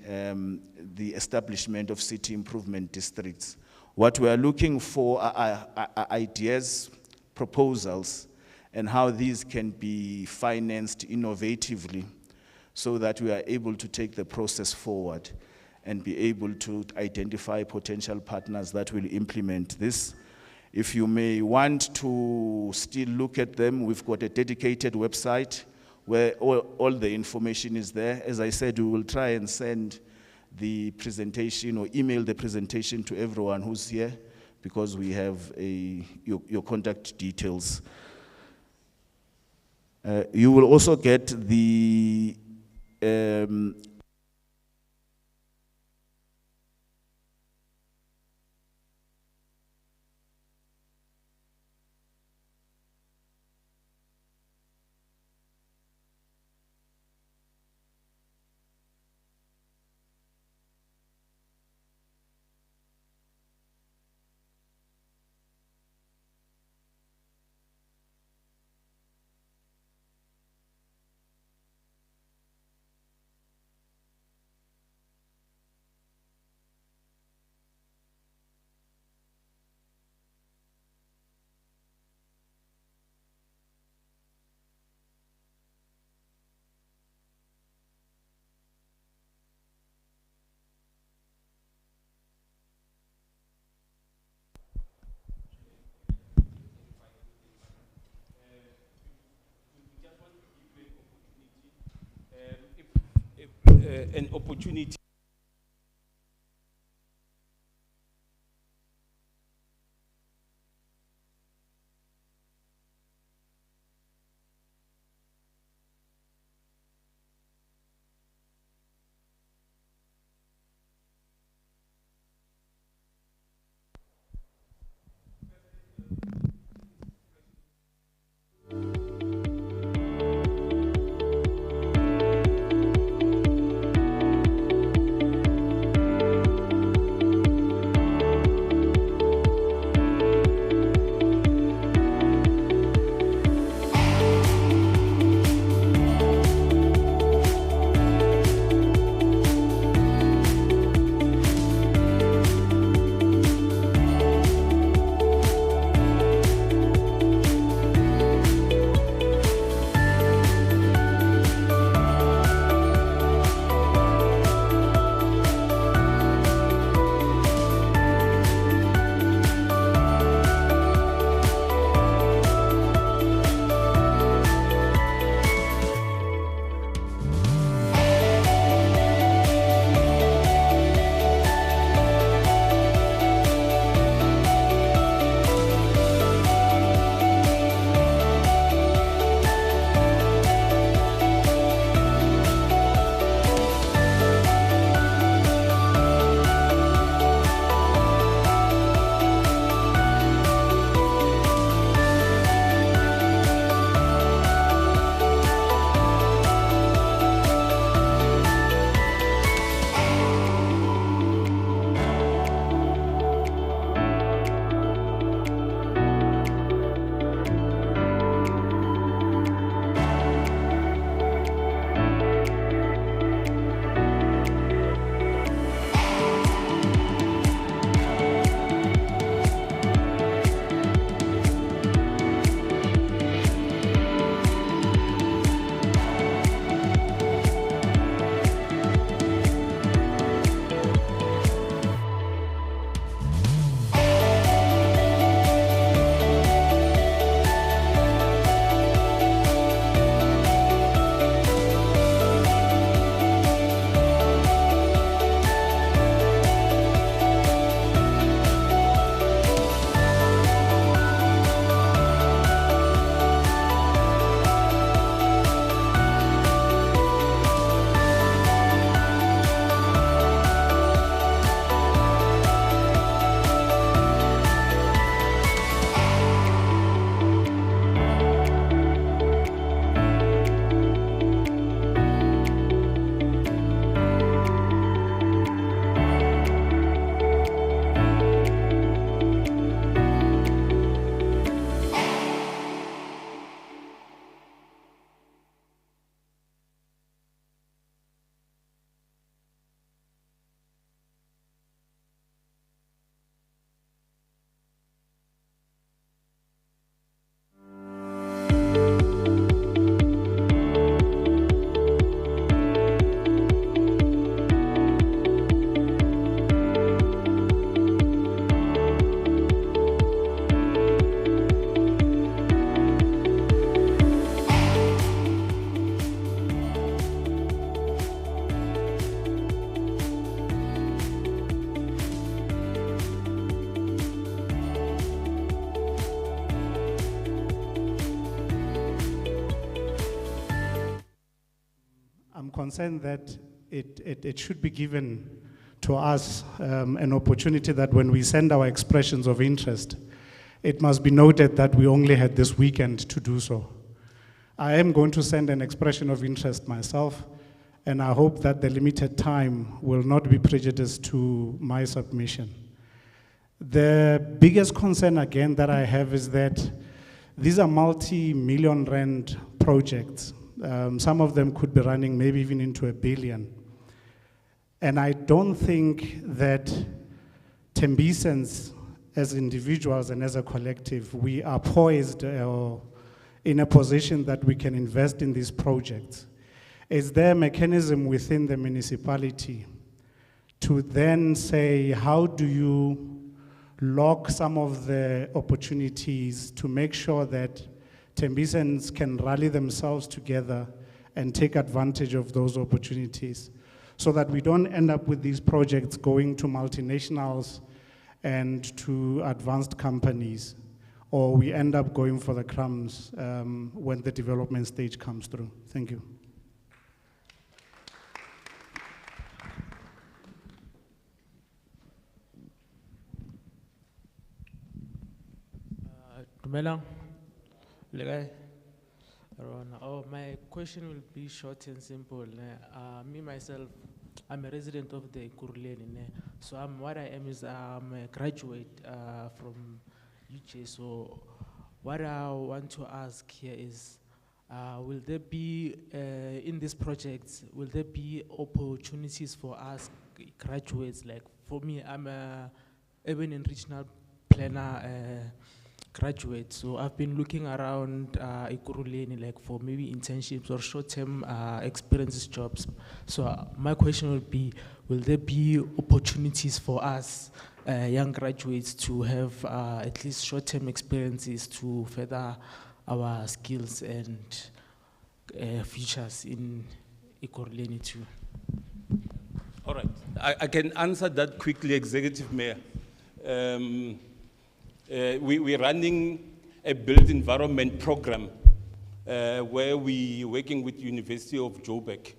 the establishment of city improvement districts. What we are looking for are ideas, proposals, and how these can be financed innovatively so that we are able to take the process forward and be able to identify potential partners that will implement this. If you may want to still look at them, we've got a dedicated website where all the information is there. As I said, we will try and send the presentation or email the presentation to everyone who's here because we have your contact details. You will also get the an opportunity. concerned that it should be given to us an opportunity that when we send our expressions of interest, it must be noted that we only had this weekend to do so. I am going to send an expression of interest myself, and I hope that the limited time will not be prejudiced to my submission. The biggest concern again that I have is that these are multi-million rand projects. Some of them could be running maybe even into $1 billion. And I don't think that Thembisans as individuals and as a collective, we are poised in a position that we can invest in these projects. Is there a mechanism within the municipality to then say, how do you lock some of the opportunities to make sure that Thembisans can rally themselves together and take advantage of those opportunities? so that we don't end up with these projects going to multinationals and to advanced companies, or we end up going for the crumbs when the development stage comes through. Thank you. Dumelang. Lekai. Rona. Oh, my question will be short and simple. Me myself, I'm a resident of the Ekurhuleni. So what I am is I'm a graduate from UJ. So what I want to ask here is, will there be, in these projects, will there be opportunities for us graduates? Like for me, I'm a urban and regional planner graduate. So I've been looking around Ekurhuleni, like for maybe internships or short-term experiences jobs. So my question would be, will there be opportunities for us young graduates to have at least short-term experiences to further our skills and futures in Ekurhuleni too? All right, I can answer that quickly, Executive Mayor. We're running a built environment program where we're working with University of Joburg,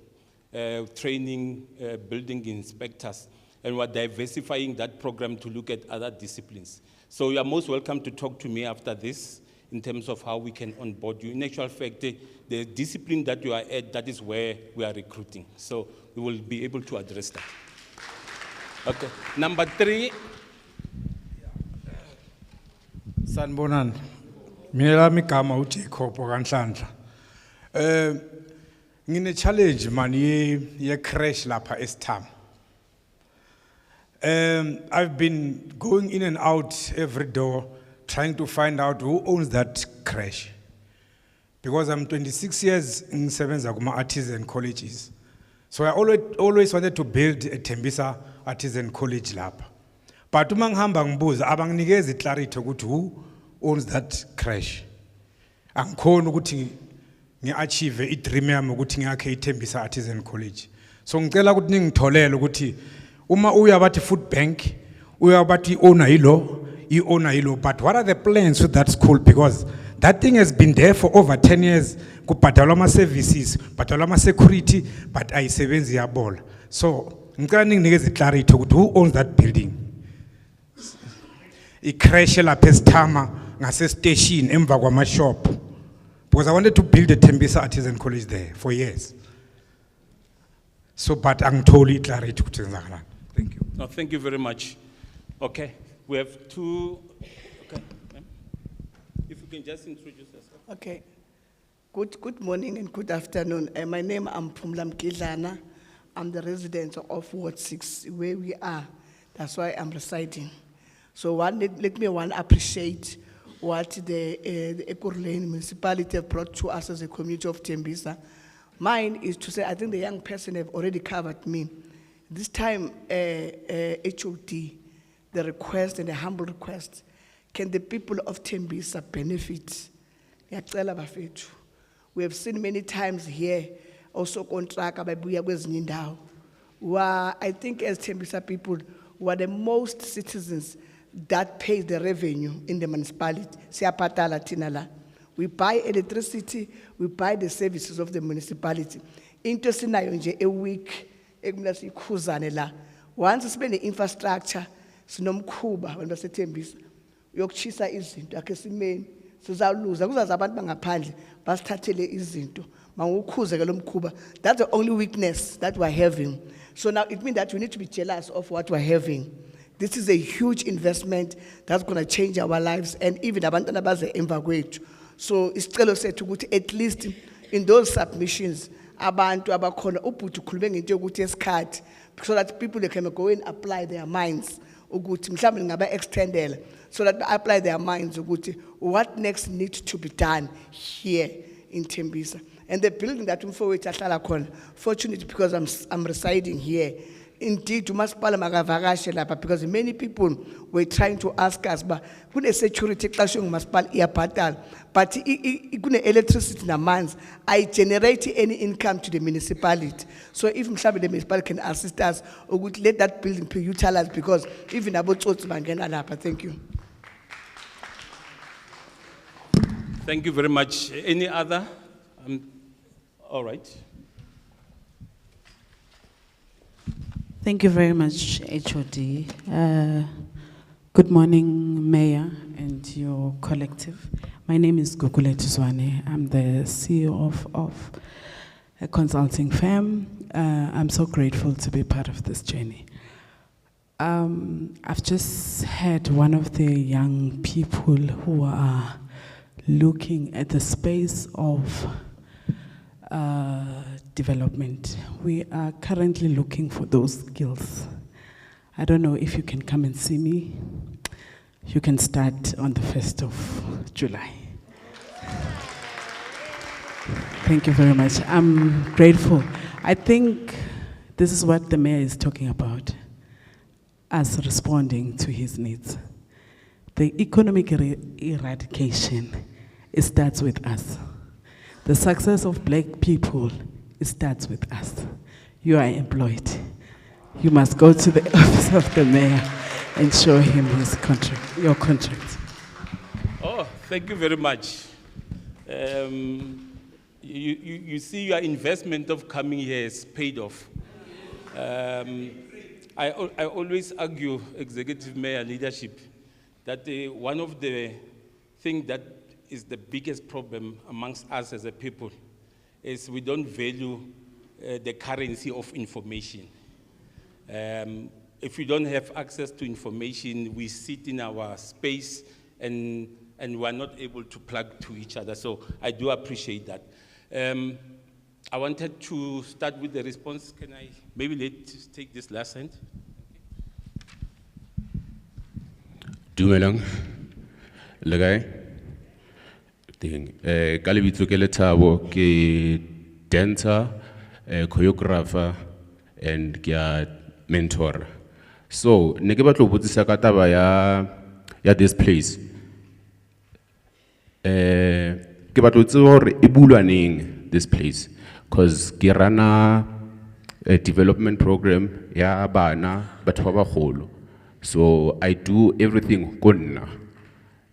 training building inspectors, and we're diversifying that program to look at other disciplines. So you are most welcome to talk to me after this in terms of how we can onboard you. In actual fact, the discipline that you are at, that is where we are recruiting. So we will be able to address that. Okay, number 3. Sanbonan, mina mi gama uJacob kaNhlanhla. Ngine challenge mani ye crash lapha eStham. I've been going in and out every door trying to find out who owns that crash. Because I'm 26 years in ngisebenza kuma artisan colleges. So I always wanted to build a Thembisa artisan college lapha. But uma ngihamba ngibuza abanginikeza iclarity ukuthi who owns that crash. Angikhona ukuthi ngiachieve idream yami ukuthi ngiyakhe iThembisa Artisan College. So ngicela ukuthi ningitholele ukuthi uma uya bathi food bank, uya bathi owner yilo, but what are the plans with that school? Because that thing has been there for over 10 years. Kubhadalwa ama services, kubhadalwa ama security, but ayisebenzi yabola. So ngicela ninginikeze clarity ukuthi who owns that building. I-crash lapha eSthama ngase-station emva kwama-shop, because I wanted to build a Thembisa Artisan College there for years. So, but angitholi clarity ukuthi ngizakalani. Thank you. No, thank you very much. Okay, we have 2. Okay, if you can just introduce yourself. Okay. Good morning and good afternoon. My name is Mfanelo. I'm the resident of Ward 6, where we are. That's why I'm residing. So let me appreciate what the Ekurhuleni municipality have brought to us as a community of Thembisa. Mine is to say, I think the young person have already covered me. This time, HOD, the request and the humble request, can the people of Thembisa benefit? We have seen many times here, also contract ababuya kwezinye indawo. I think as Thembisa people, we are the most citizens that pays the revenue in the municipality. Siyaphatala thina la. We buy electricity, we buy the services of the municipality. Into sinayo nje a week, ekumele sikhuzane la. Once spend the infrastructure, sinomkhuba abantu baseThembisa. Uyokuchisa izinto akhe simeni, sizawuluza kuzaza abantu bangaphandle basithathele izinto. Mangukhuze ke lo mkhuba. That's the only weakness that we're having. So now it means that we need to be jealous of what we're having. This is a huge investment that's going to change our lives and even abantwana baze emva kwethu. So isicelo sethu ukuthi at least in those submissions abantu abakhona ubhuti ukhulume ngento yokuthi esikhathi, so that people they can go and apply their minds ukuthi mhlawumbe ngaba extendela, so that they apply their minds ukuthi what next needs to be done here in Thembisa. And the building that umfowethu ahlala khona, fortunately because I'm residing here, indeed, umasipala makavakashe lapha because many people were trying to ask us, but kune security xa umasipala iyabhatala, but kune electricity namanzi, I generate any income to the municipality. So if mhlawumbe the municipality can assist us, or would let that building be utilized because even abotsotsi bangena lapha. Thank you. Thank you very much. Any other? All right. Thank you very much, HOD. Good morning, Mayor and your collective. My name is Ekurhuleni Zwane. I'm the CEO of a consulting firm. I'm so grateful to be part of this journey. I've just had one of the young people who are looking at the space of development. We are currently looking for those skills. I don't know if you can come and see me. You can start on the 1st of July. Thank you very much. I'm grateful. I think this is what the mayor is talking about, us responding to his needs. The economic eradication, it starts with us. The success of black people, it starts with us. You are employed. You must go to the office of the mayor and show him his contract, your contract. Oh, thank you very much. You see your investment of coming here is paid off. I always argue, executive mayor leadership, that one of the things that is the biggest problem amongst us as a people is we don't value the currency of information. If we don't have access to information, we sit in our space and we're not able to plug to each other. So I do appreciate that. I wanted to start with the response. Can I maybe let's take this last hand? Dumelang, Lagai. Kalibitso ke Lethabo ke dancer, choreographer, and ke mentor. So, ne ke batla ho botsisa ka taba ya this place. Ke batla ho tseba hore e bulwa neng this place, because ke rana a development program ya bana batho ba bagolo. So I do everything ko nna.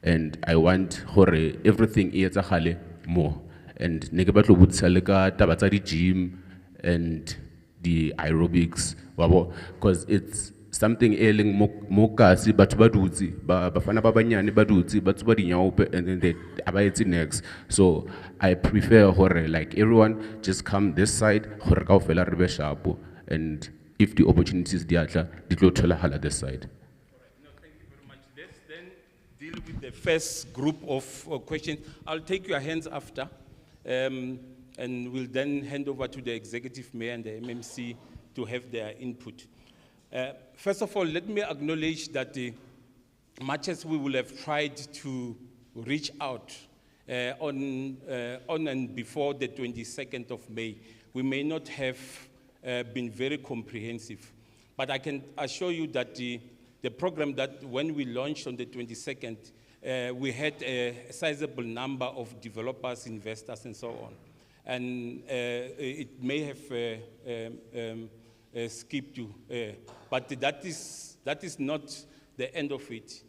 And I want hore everything etsagale more. And ne ke batla ho botsisa le ka taba tsa di gym and the aerobics, because it's something ailing mo kasi batho ba dutse bafana ba banyane ba dutse ba tsuba dinyaope and then they abaetse next. So I prefer hore like everyone just come this side hore kaofela re be sharp, and if the opportunities di atla di tlo tholahala this side. With the first group of questions. I'll take your hands after, and we'll then hand over to the executive mayor and the MMC to have their input. First of all, let me acknowledge that much as we will have tried to reach out on and before the 22nd of May, we may not have been very comprehensive. But I can assure you that the program that when we launched on the 22nd, we had a sizable number of developers, investors, and so on. And it may have skipped you, but that is not the end of it.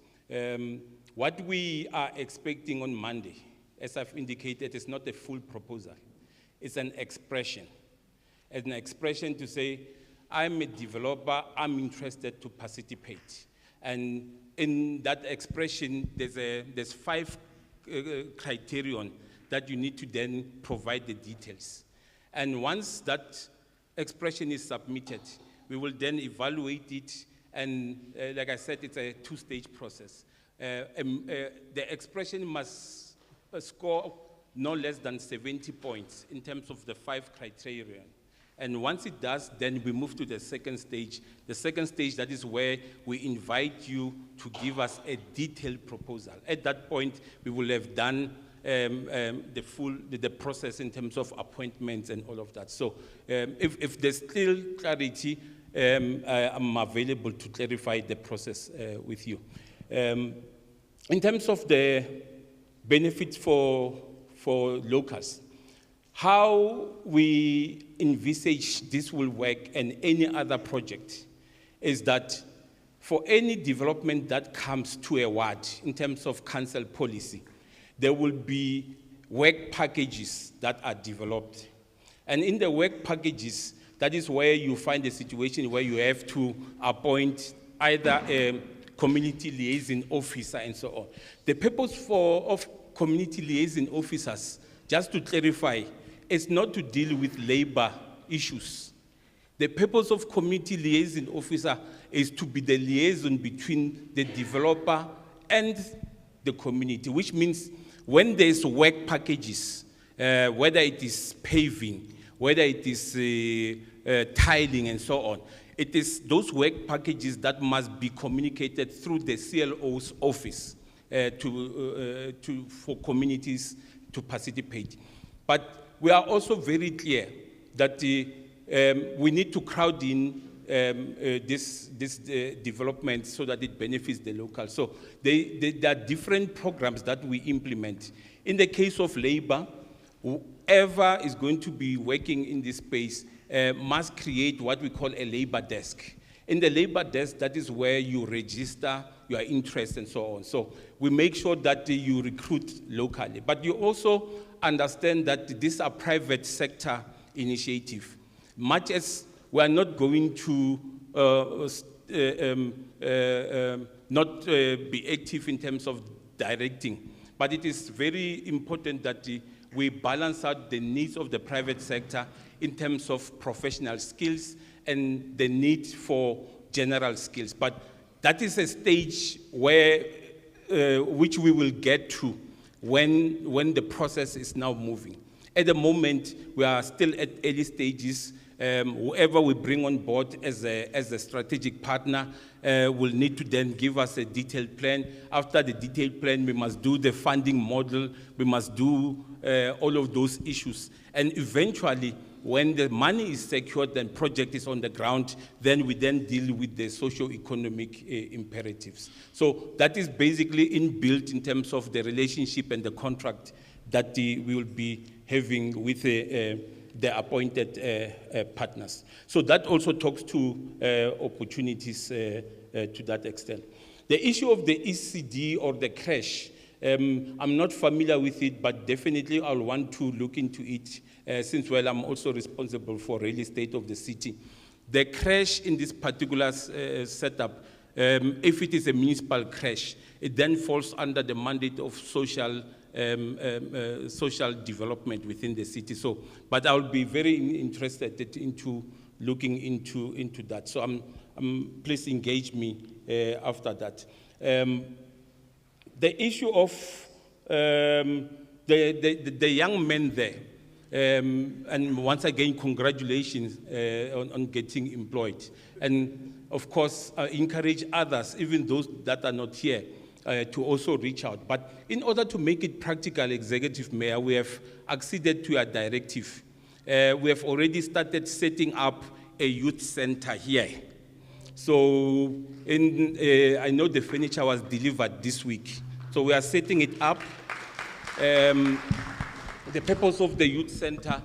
What we are expecting on Monday, as I've indicated, is not a full proposal. It's an expression. An expression to say, I'm a developer, I'm interested to participate. And in that expression, there's 5 criterion that you need to then provide the details. And once that expression is submitted, we will then evaluate it, and like I said, it's a 2-stage process. The expression must score no less than 70 points in terms of the 5 criteria. And once it does, then we move to the second stage. The second stage, that is where we invite you to give us a detailed proposal. At that point, we will have done the process in terms of appointments and all of that. So if there's still clarity, I'm available to clarify the process with you. In terms of the benefits for locals, how we envisage this will work and any other project is that for any development that comes to a ward in terms of council policy, there will be work packages that are developed. And in the work packages, that is where you find a situation where you have to appoint either a community liaison officer and so on. The purpose of community liaison officers, just to clarify, is not to deal with labor issues. The purpose of community liaison officer is to be the liaison between the developer and the community, which means when there's work packages, whether it is paving, whether it is tiling and so on, it is those work packages that must be communicated through the CLO's office for communities to participate. But we are also very clear that we need to crowd in this development so that it benefits the local. So there are different programs that we implement. In the case of labor, whoever is going to be working in this space must create what we call a labor desk. In the labor desk, that is where you register your interest and so on. So we make sure that you recruit locally. But you also understand that these are private sector initiatives. Much as we are not going to not be active in terms of directing, but it is very important that we balance out the needs of the private sector in terms of professional skills and the need for general skills. But that is a stage where, which we will get to when the process is now moving. At the moment, we are still at early stages. Whoever we bring on board as a strategic partner will need to then give us a detailed plan. After the detailed plan, we must do the funding model, we must do all of those issues. And eventually, when the money is secured and project is on the ground, then we then deal with the socio-economic imperatives. So that is basically inbuilt in terms of the relationship and the contract that we will be having with the appointed partners. So that also talks to opportunities to that extent. The issue of the ECD or the crash, I'm not familiar with it, but definitely I'll want to look into it since, well, I'm also responsible for real estate of the city. The crash in this particular setup, if it is a municipal crash, it then falls under the mandate of social development within the city. So, but I'll be very interested into looking into that. So please engage me after that. The issue of the young men there, and once again, congratulations on getting employed. And of course, encourage others, even those that are not here, to also reach out. But in order to make it practical, Executive Mayor, we have acceded to a directive. We have already started setting up a youth center here. So I know the furniture was delivered this week. So we are setting it up. The purpose of the youth center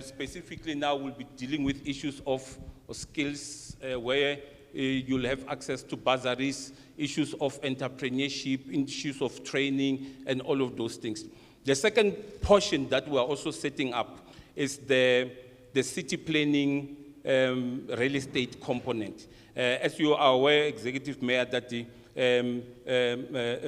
specifically now will be dealing with issues of skills where you'll have access to bursaries, issues of entrepreneurship, issues of training, and all of those things. The second portion that we are also setting up is the city planning real estate component. As you are aware, Executive Mayor, that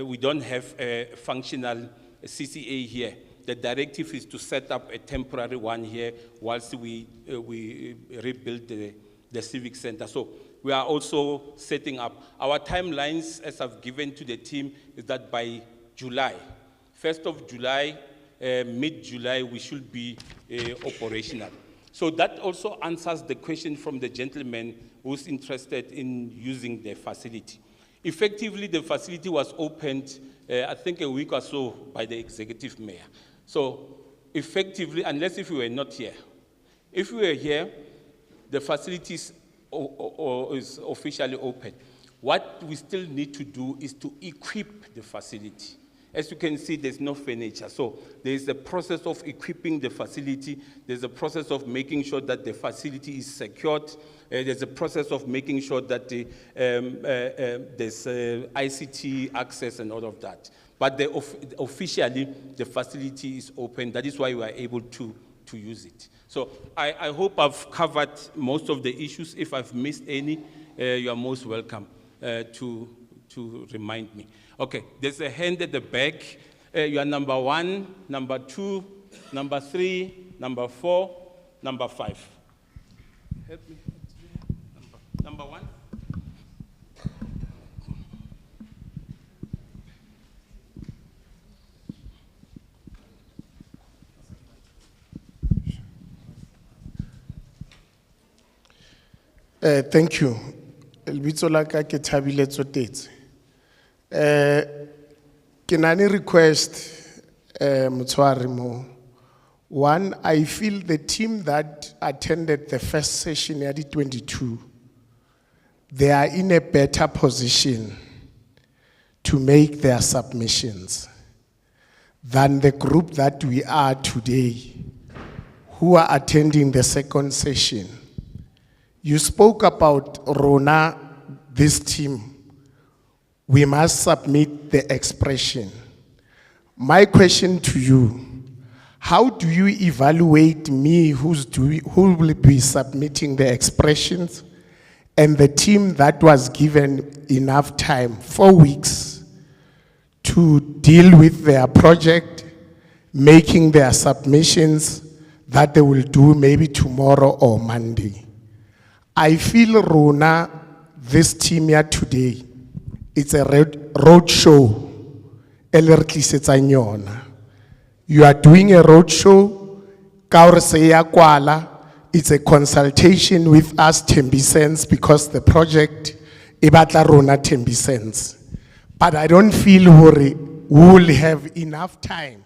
we don't have a functional CCA here. The directive is to set up a temporary one here whilst we rebuild the civic center. So we are also setting up. Our timelines, as I've given to the team, is that by July, 1st of July, mid-July, we should be operational. So that also answers the question from the gentleman who's interested in using the facility. Effectively, the facility was opened, I think a week or so by the Executive Mayor. So effectively, unless if we were not here, if we were here, the facilities or is officially open. What we still need to do is to equip the facility. As you can see, there's no furniture. So there's a process of equipping the facility. There's a process of making sure that the facility is secured. There's a process of making sure that there's ICT access and all of that. But officially, the facility is open. That is why we are able to use it. So I hope I've covered most of the issues. If I've missed any, you are most welcome to remind me. Okay, there's a hand at the back. You are number 1, number 2, number 3, number 4, number 5. Help me. Number 1. Thank you. Lebitso la ka ke Thabile Tsotetse. Can I request Motshwari mo? One, I feel the team that attended the first session at the 22, they are in a better position to make their submissions than the group that we are today, who are attending the second session. You spoke about Rona, this team. We must submit the expression. My question to you, how do you evaluate me who will be submitting the expressions and the team that was given enough time, 4 weeks, to deal with their project, making their submissions that they will do maybe tomorrow or Monday? I feel Rona, this team here today, it's a roadshow. You are doing a roadshow. It's a consultation with us Thembisans because the project ibatla Rona Thembisans. But I don't feel we will have enough time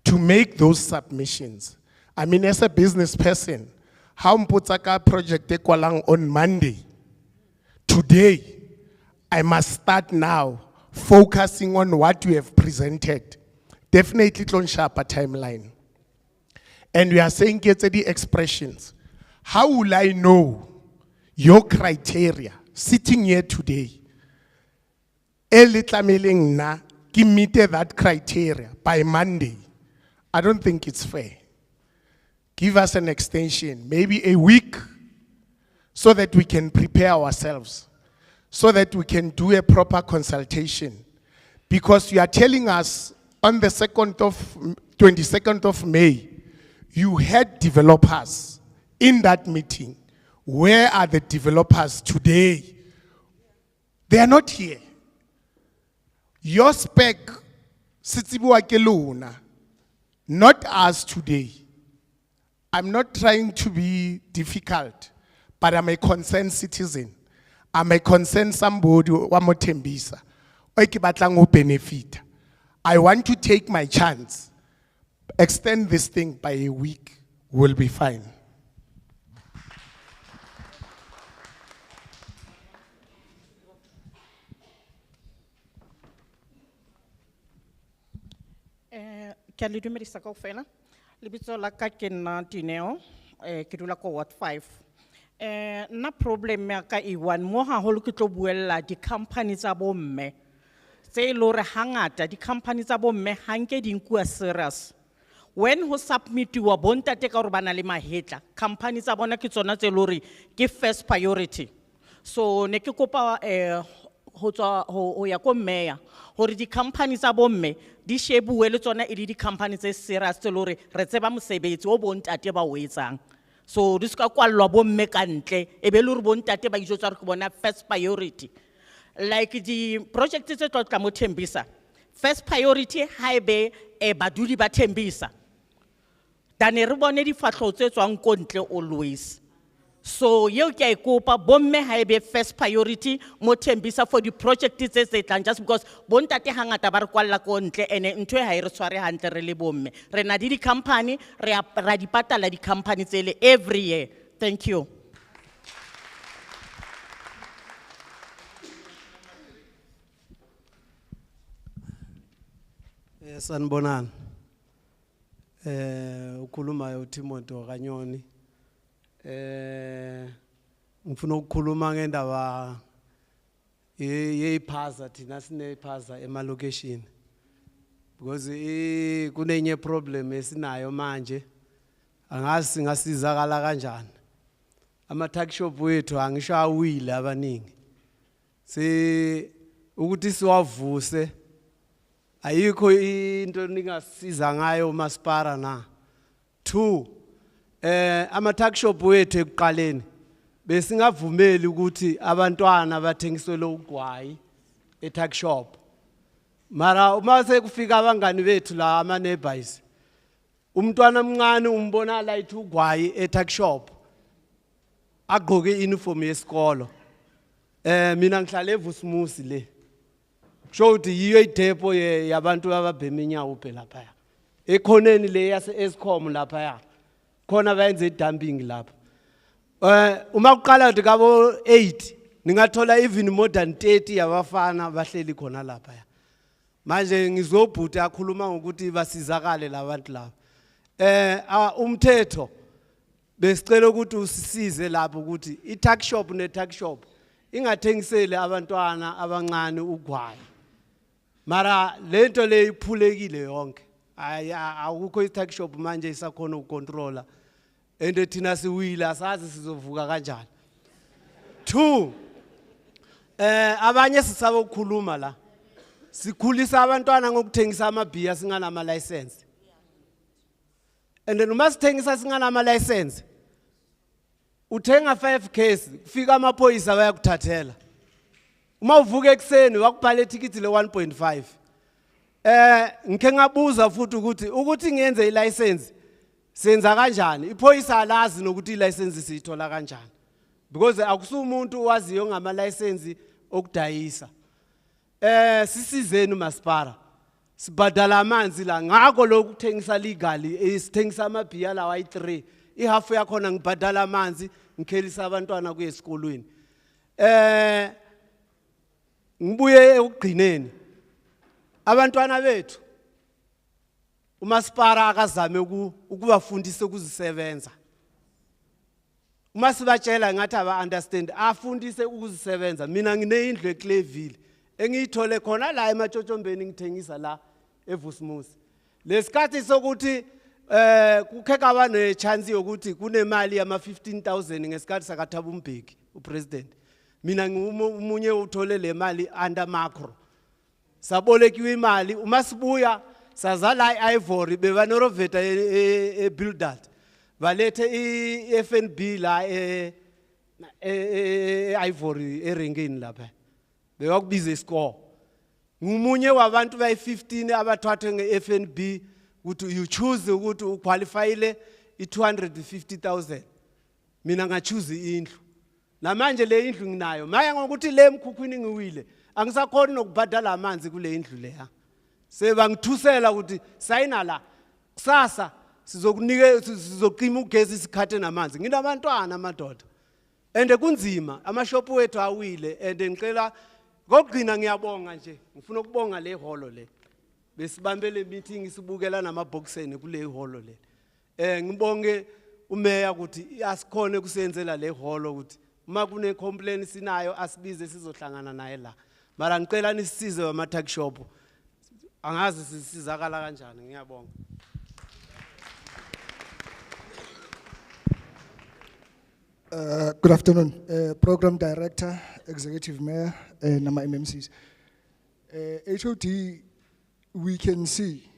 to make those submissions. I mean, as a business person, how Mpotsaka project ekwalang on Monday? Today, I must start now focusing on what we have presented. Definitely on sharper timeline. And we are saying get the expressions. How will I know your criteria sitting here today? Na meet that criteria by Monday. I don't think it's fair. Give us an extension, maybe a week, so that we can prepare ourselves, so that we can do a proper consultation. Because you are telling us on the 22nd of May, you had developers in that meeting. Where are the developers today? They are not here. Your spec, Sitsibu Akeluna, not us today. I'm not trying to be difficult, but I'm a concerned citizen. I'm a concerned somebody who Thembisa. Benefit. I want to take my chance. Extend this thing by a week. We'll be fine. Ke le dumedisa kaofela. Lebitso la ka ke nna Dineo, ke dula ko Ward 5. Na problem ya ka one mo haholo ke tlo buella di company tsa bomme. Tse lore hangata di company tsa bomme hanke di nkuwa serious. When ho submitiwa bontate ka hore bana le mahetla, company tsa bona ke tsona tse lore ke first priority. So ne ke kopa ho ya ko mayor hore di company tsa bomme di shebuwe le tsona e di company tse serious tse lore re tseba mosebetsi o bontate ba o etsang. So di ska kwallwa bomme ka ntle e be le hore bontate ba ijotsa re ke bona first priority. Like the project tse tlotla mo Thembisa, first priority haebe baduli ba Thembisa. Dane re bone di fatlo tse tswang ko ntle always. So yeo ke a kopa bomme haebe first priority mo Thembisa for the project tse tlang, just because bontate hangata ba re kwalla ko ntle ene ntwe ha re tshware hantle re le bomme. Re na di company re di patala di company tsele every year. Thank you. Sanibonani. Ukhuluma uTimothy Kanyoni. Ngifuna ukukhuluma ngendaba yeyiphaza thina sinephaza emalocation. Because kunenye problem esinayo manje. Angazi singasizakala kanjani. Ama-tuck shop wethu angisho awile abaningi. Ukuthi siwavuse ayikho into ningasiza ngayo uMaspara na. 2 ama-tuck shop wethu ekuqaleni besingavumeli ukuthi abantwana bathengiselwe ugwayi e-tuck shop. Mara uma sekufika abangani bethu la ama-neighbors umntwana omncane umbona layithi ugwayi e-tuck shop agqoke uniform yesikolo. Mina ngihlala eVusmusi le. Kusho ukuthi yiyo idepo yabantu ababhema inyawo phela lapha. Ekhoneni le yase Eskom lapha. Khona bayenze dumping lapha. Uma kuqala ukuthi kabo 8 ningathola even more than 30 yabafana bahleli khona lapha. Manje ngizobhuta akhuluma ngokuthi basizakale labantu laba. Umthetho besicela ukuthi usisize lapho ukuthi i-tuck shop ne-tuck shop ingathengisele abantwana abancane ugwayi. Mara lento le iphulekile yonke. Awukho i-tuck shop manje isakhona ukucontrola. Ende thina siwile asazi sizovuka kanjani. 2 abanye sisaba ukukhuluma la. Sikhulisa abantwana ngokuthengisa amabhiya singanama license. And then uma sithengisa singanama license uthenga 5 case kufika amaphoyisa bayakuthathela. Uma uvuka ekseni wakubhala etikithi le 1.5. Ngike ngabuza futhi ukuthi ngiyenze i-license senza kanjani. Iphoyisa alazi nokuthi i-license siyithola kanjani. Because akusumuntu owaziyo ngama license okudayisa. Sisizeni uMaspara. Sibadala amanzi la ngako lokuthengisa legally sithengisa amabhiya lawa ayi3. Ihafu yakhona ngibadala amanzi ngikhelisa abantwana kuyesikolweni. Ngibuye ekugcineni. Abantwana bethu uMaspara akazame ukubafundisa ukuzisebenza. Uma sibatshela ngathi aba understand afundise ukuzisebenza. Mina ngineyindlu eCleville engiyithole khona la ematshotshombeni ngithengisa la eVusmusi. Lesikhathi sokuthi kukheka abane chance yokuthi kunemali yama 15,000 ngesikhathi sakaThabo Mbeki upresident. Mina ngumunye uthole le mali under macro. Sabolekiwe imali uma sibuya sazala iIvory bebaneroveta eBuildart. Balethe iFNB la iIvory eringeni lapha. Bewakubiza iscore. Ngumunye wabantu bayi15 abathwathwe ngeFNB ukuthi you choose ukuthi uqualifyile i250,000. Mina nga choose indlu. Namanje le indlu nginayo. Maya ngokuthi le emkhukhwini ngiwile. Angisakhona nokubhadala amanzi kule indlu leya. Sebangithusela ukuthi sayina la. Kusasa sizoqima ugesi isikhathe namanzi. Nginabantwana amadoda. Ende kunzima amashopu wethu awile ende ngicela kokugcina ngiyabonga nje. Ngifuna ukubonga le holo le. Besibambe le meeting sibukela namaboxeni kule holo le. Ngibonge umeya ukuthi asikhone kusenzela le holo ukuthi uma kune complaint sinayo asibize sizohlangana naye la. Mara ngicela nisisize ama-tuck shop. Angazi sisizakala kanjani ngiyabonga. Good afternoon, Program Director, Executive Mayor, and my MMCs. HOD, we can see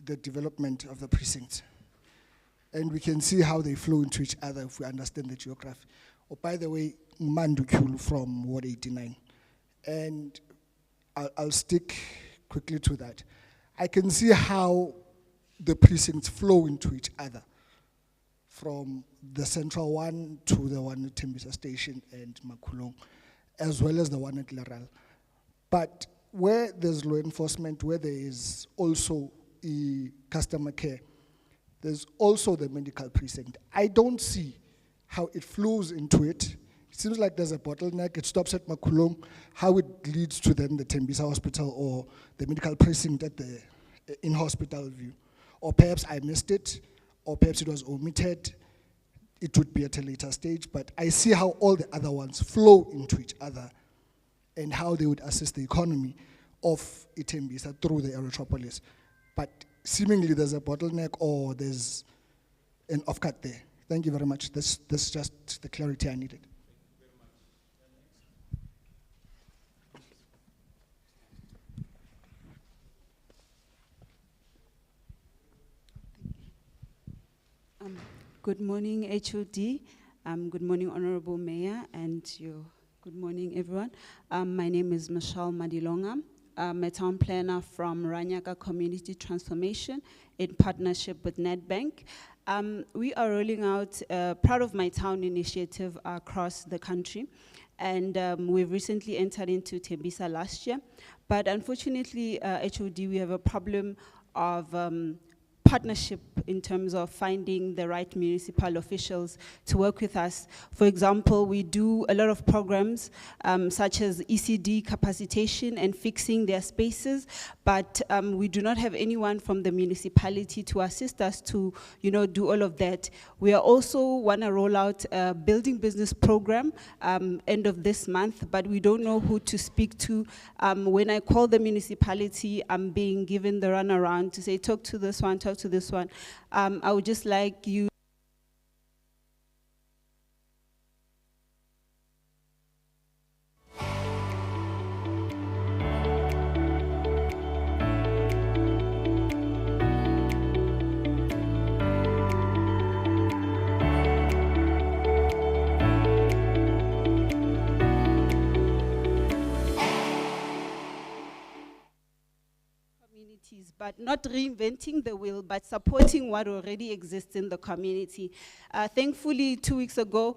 the development of the precincts, and we can see how they flow into each other if we understand the geography. Oh, by the way, Mandukulu from Ward 89, and I'll stick quickly to that. I can see how the precincts flow into each other, from the central one to the one at Thembisa Station and Makulong, as well as the one at Laral. But where there's law enforcement, where there is also customer care, there's also the medical precinct. I don't see how it flows into it It seems like there's a bottleneck. It stops at Makulong. How it leads to then the Thembisa Hospital or the medical precinct at the in-hospital view. Or perhaps I missed it, or perhaps it was omitted. It would be at a later stage, but I see how all the other ones flow into each other and how they would assist the economy of Thembisa through the Aerotropolis. But seemingly there's a bottleneck or there's an off-cut there. Thank you very much. This is just the clarity I needed. Good morning, HOD. Good morning, Honorable Mayor, and good morning, everyone. My name is Michelle Madilonga. I'm a town planner from Ranyaka Community Transformation in partnership with Nedbank. We are rolling out Proud of My Town initiative across the country, and we've recently entered into Thembisa last year. But unfortunately, HOD, we have a problem of partnership in terms of finding the right municipal officials to work with us. For example, we do a lot of programs such as ECD capacitation and fixing their spaces, but we do not have anyone from the municipality to assist us to, do all of that. We are also want to roll out a building business program end of this month, but we don't know who to speak to. When I call the municipality, I'm being given the runaround to say, talk to this one, talk to this one. I would just like you but not reinventing the wheel, but supporting what already exists in the community. Thankfully, 2 weeks ago,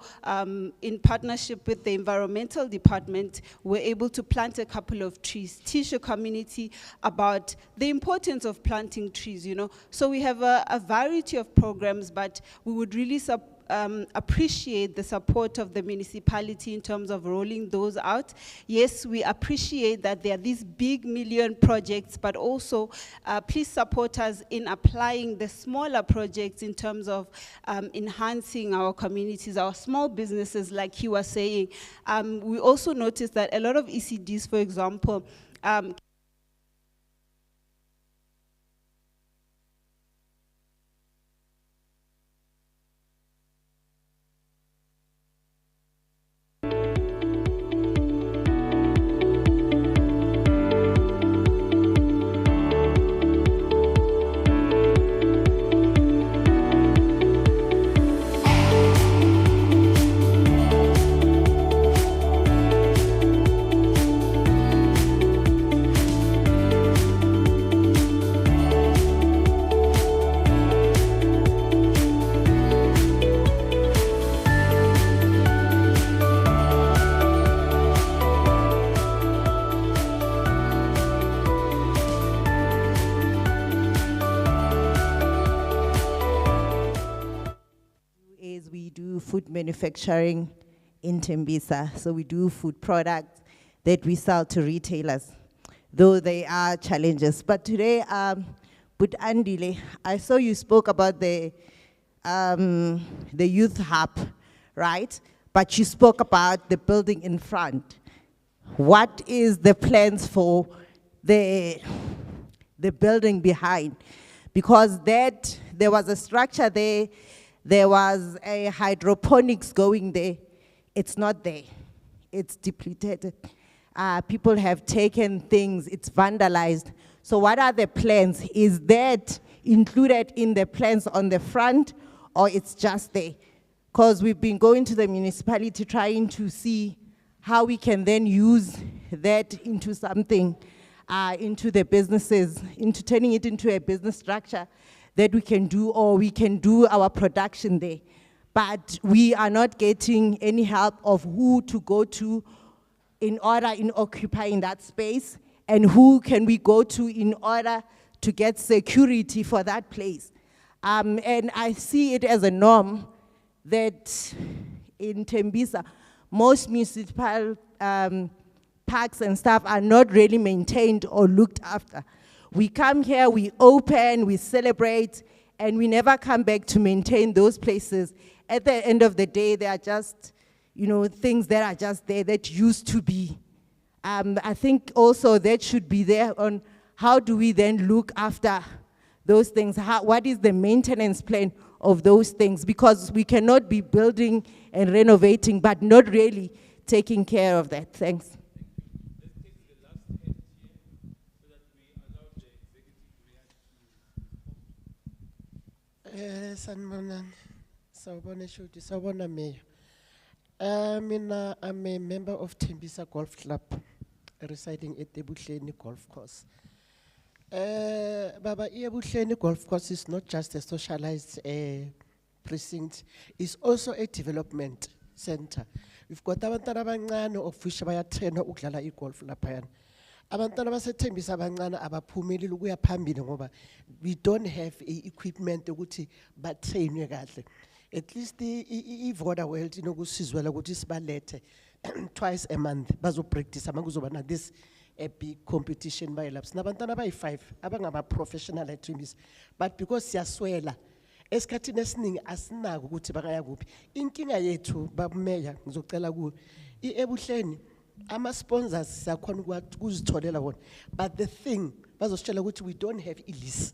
in partnership with the environmental department, we're able to plant a couple of trees, teach the community about the importance of planting trees, So we have a variety of programs, but we would really appreciate the support of the municipality in terms of rolling those out. Yes, we appreciate that there are these big million projects, but also please support us in applying the smaller projects in terms of enhancing our communities, our small businesses, like he was saying. We also noticed that a lot of ECDs, for example, food manufacturing in Thembisa. So we do food products that we sell to retailers, though they are challenges. But today, with Andile, I saw you spoke about the youth hub, right? But you spoke about the building in front. What is the plans for the building behind? Because there was a structure there, there was a hydroponics going there. It's not there. It's depleted. People have taken things, it's vandalized. So what are the plans? Is that included in the plans on the front, or it's just there? Because we've been going to the municipality trying to see how we can then use that into something, into the businesses, into turning it into a business structure that we can do, or we can do our production there. But we are not getting any help of who to go to in order in occupying that space, and who can we go to in order to get security for that place. And I see it as a norm that in Thembisa, most municipal parks and stuff are not really maintained or looked after. We come here, we open, we celebrate, and we never come back to maintain those places. At the end of the day, they are just, you know, things that are just there that used to be. I think also that should be there on how do we then look after those things? What is the maintenance plan of those things? Because we cannot be building and renovating, but not really taking care of that. Thanks. Sanibonani. Sawubona Shudi, sawubona Mayor. Mina, I'm a member of Thembisa Golf Club, residing at the Ekurhuleni Golf Course. Baba, Ekurhuleni Golf Course is not just a socialized precinct, it's also a development center. We've got abantwana abancane of which bayatrainwa ukudlala igolf laphayana. Abantwana baseThembisa abancane abaphumeleli ukuya phambili ngoba we don't have equipment ukuthi batrainwe kahle. At least iVoda World inokusizwela ukuthi sibalethe twice a month bazo practice amakuzoba na this a big competition by labs. Nabantwana bayi5 abangaba professional at Thembisa, but because siyaswela esikhathini esiningi asinako ukuthi bakaya kuphi. Inkinga yethu babumeya ngizocela ku Ekurhuleni ama sponsors siyakhona ukuzitholela wona, but the thing bazositshela ukuthi we don't have a lease.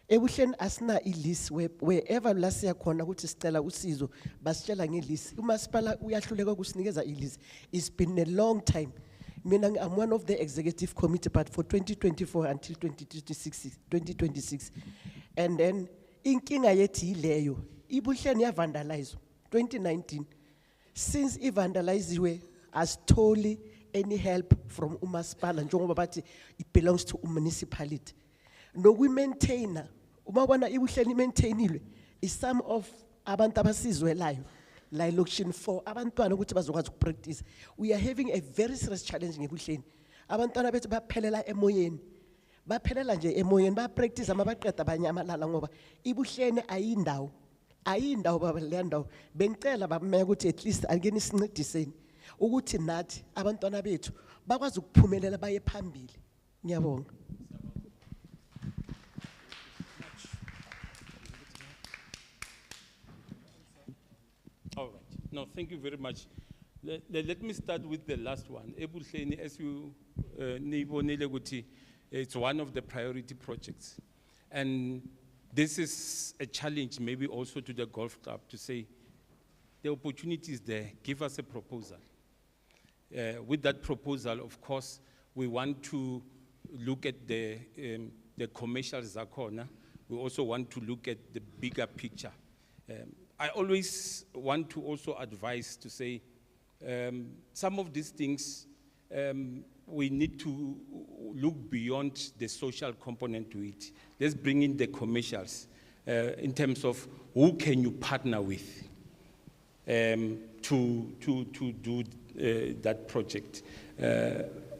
Ekurhuleni asina i-lease wherever la siyakhona ukuthi sicela usizo basitshela nge-lease. Umasipala uyahluleka ukusinikeza i-lease. It's been a long time. Mina I'm one of the executive committee, but for 2024 until 2026. And then inkinga yethi ileyo Ekurhuleni ya vandalize 2019. Since vandaliziwe asitholi any help from umasipala njengoba bathi it belongs to municipality. No, we maintain. Umabona Ekurhuleni maintainilwe is some of abantu abasizwelayo la election for abantwana ukuthi bazokwazi ukupractice. We are having a very serious challenge ngeBuhleni. Abantwana bethu baphelela emoyeni. Baphelela nje emoyeni ba practice amabaqeda abanyamalala ngoba Ekurhuleni ayindawo baba le ndawo. Bengicela bameya ukuthi at least akeni sincediseni ukuthi nathi abantwana bethu bakwazi ukuphumelela baye phambili. Ngiyabonga. All right. No, thank you very much. Let me start with the last one. Ekurhuleni, as you nibonile ukuthi, it's one of the priority projects. And this is a challenge maybe also to the golf club to say, the opportunity is there, give us a proposal. With that proposal, of course, we want to look at the commercial zakhona. We also want to look at the bigger picture. I always want to also advise to say, some of these things, we need to look beyond the social component to it. Let's bring in the commercials in terms of who can you partner with to do that project.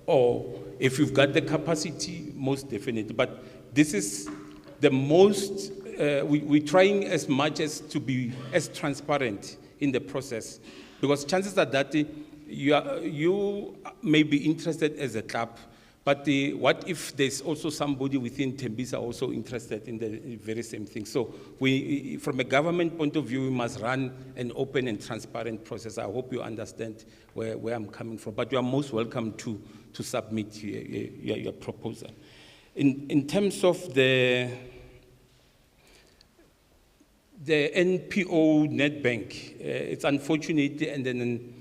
Or if you've got the capacity, most definitely. But this is the most, we're trying as much as to be as transparent in the process, because chances are that you may be interested as a club, but what if there's also somebody within Thembisa also interested in the very same thing? So we, from a government point of view, we must run an open and transparent process. I hope you understand where I'm coming from, but you are most welcome to submit your proposal. In terms of the NPO net bank, it's unfortunate, and then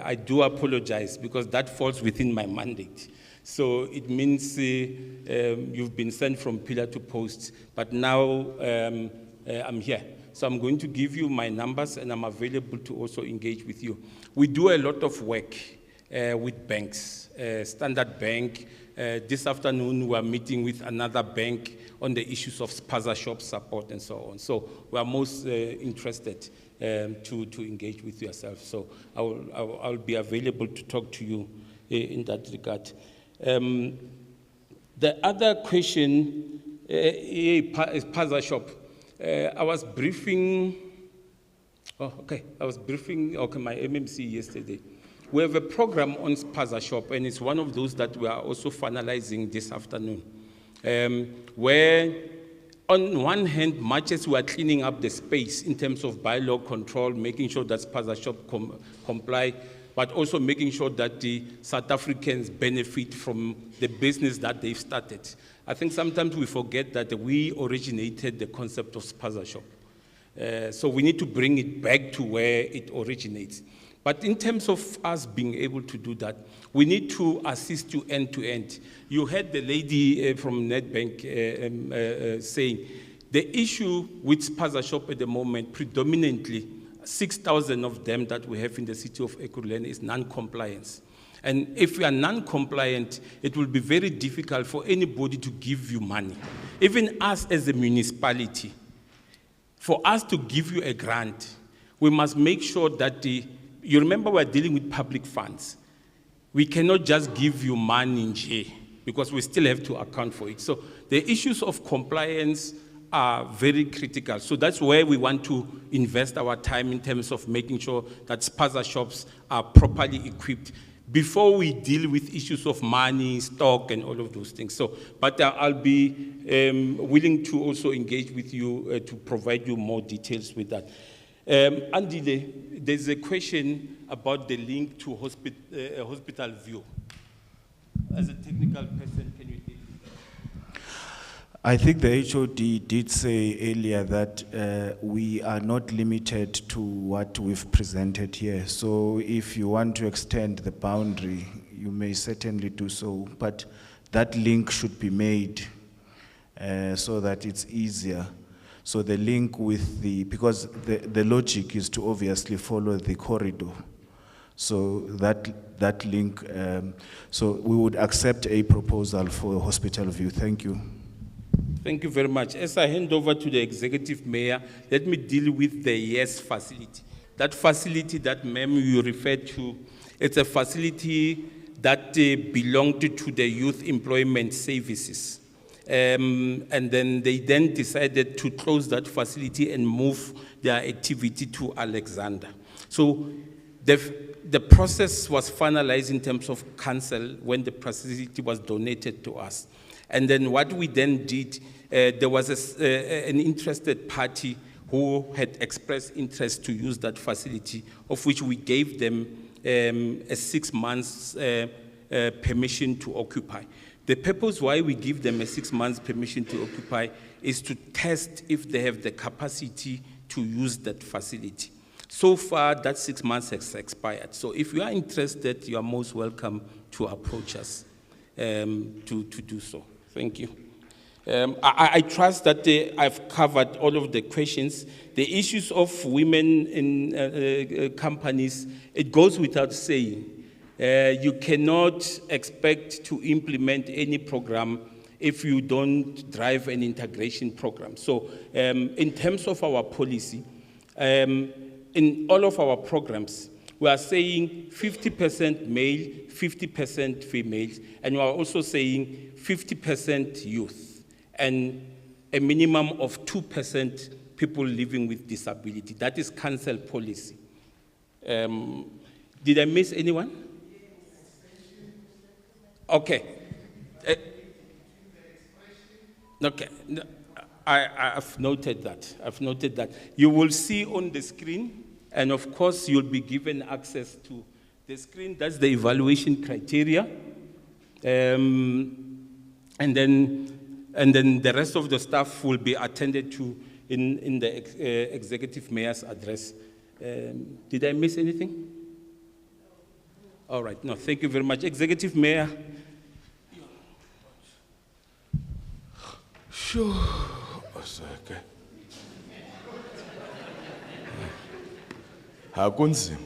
I do apologize because that falls within my mandate. So it means you've been sent from pillar to post, but now I'm here. So I'm going to give you my numbers and I'm available to also engage with you. We do a lot of work with banks, Standard Bank. This afternoon we are meeting with another bank on the issues of spaza shop support and so on. So we are most interested to engage with yourself. So I'll be available to talk to you in that regard. The other question, spaza shop. I was briefing my MMC yesterday. We have a program on Spaza Shop, and it's one of those that we are also finalizing this afternoon, where on one hand, much as we are cleaning up the space in terms of bylaw control, making sure that Spaza Shop comply, but also making sure that the South Africans benefit from the business that they've started. I think sometimes we forget that we originated the concept of Spaza Shop. So we need to bring it back to where it originates. But in terms of us being able to do that, we need to assist you end to end. You heard the lady from Nedbank saying, the issue with Spaza Shop at the moment, predominantly 6,000 of them that we have in the city of Ekurhuleni is non-compliance. And if we are non-compliant, it will be very difficult for anybody to give you money. Even us as a municipality, for us to give you a grant, we must make sure that you remember we're dealing with public funds. We cannot just give you money in J because we still have to account for it. So the issues of compliance are very critical. So that's where we want to invest our time in terms of making sure that Spaza shops are properly equipped before we deal with issues of money, stock, and all of those things. So, but I'll be willing to also engage with you to provide you more details with that. Andile, there's a question about the link to hospital view. As a technical person, can you deal with that? I think the HOD did say earlier that we are not limited to what we've presented here. So if you want to extend the boundary, you may certainly do so, but that link should be made so that it's easier. So the link with because the logic is to obviously follow the corridor. So that link, so we would accept a proposal for hospital view. Thank you. Thank you very much. As I hand over to the executive mayor, let me deal with the YES facility. That facility that, ma'am, you referred to, it's a facility that belonged to the Youth Employment Services. And then they decided to close that facility and move their activity to Alexander. So the process was finalized in terms of council when the facility was donated to us. And then what we then did, there was an interested party who had expressed interest to use that facility, of which we gave them a 6 months permission to occupy. The purpose why we give them a 6 months permission to occupy is to test if they have the capacity to use that facility. So far, that 6 months has expired. So if you are interested, you are most welcome to approach us to do so. Thank you. I trust that I've covered all of the questions. The issues of women in companies, it goes without saying. You cannot expect to implement any program if you don't drive an integration program. So in terms of our policy, in all of our programs, we are saying 50% male, 50% females, and we are also saying 50% youth, and a minimum of 2% people living with disability. That is council policy. Did I miss anyone? Okay. Okay. I've noted that. I've noted that. You will see on the screen, and of course, you'll be given access to the screen. That's the evaluation criteria. And then the rest of the staff will be attended to in the executive mayor's address. Did I miss anything? All right. No, thank you very much. Executive Mayor. Sure. Okay. Hakunzima.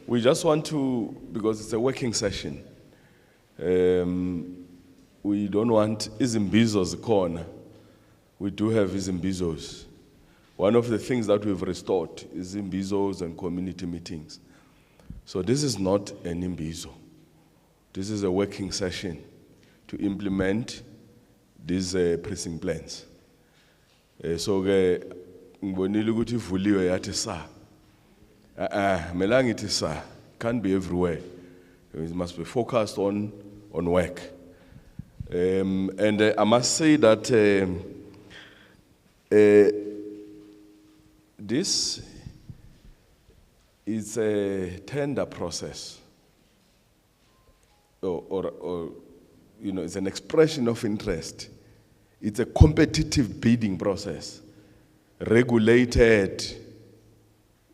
We just want to, because it's a working session, we don't want izimbizos corner. We do have izimbizos. One of the things that we've restored is imbizos and community meetings. So this is not an imbizo. This is a working session to implement these pressing plans. So ngibonile ukuthi ivuliwe yathi sa. Melangithi sir, can't be everywhere. It must be focused on work. And I must say that this is a tender process, or you know, it's an expression of interest. It's a competitive bidding process, regulated,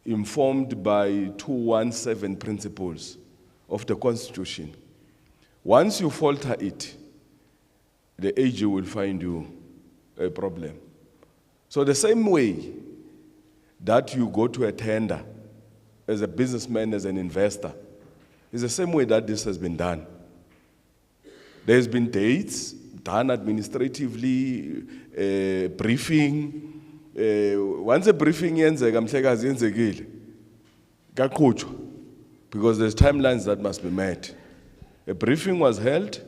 informed by 217 principles of the Constitution. Once you falter it, the AG will find you a problem. So the same way that you go to a tender as a businessman, as an investor, is the same way that this has been done. There's been dates done administratively, briefing. Once a briefing ends, because there's timelines that must be met. A briefing was held.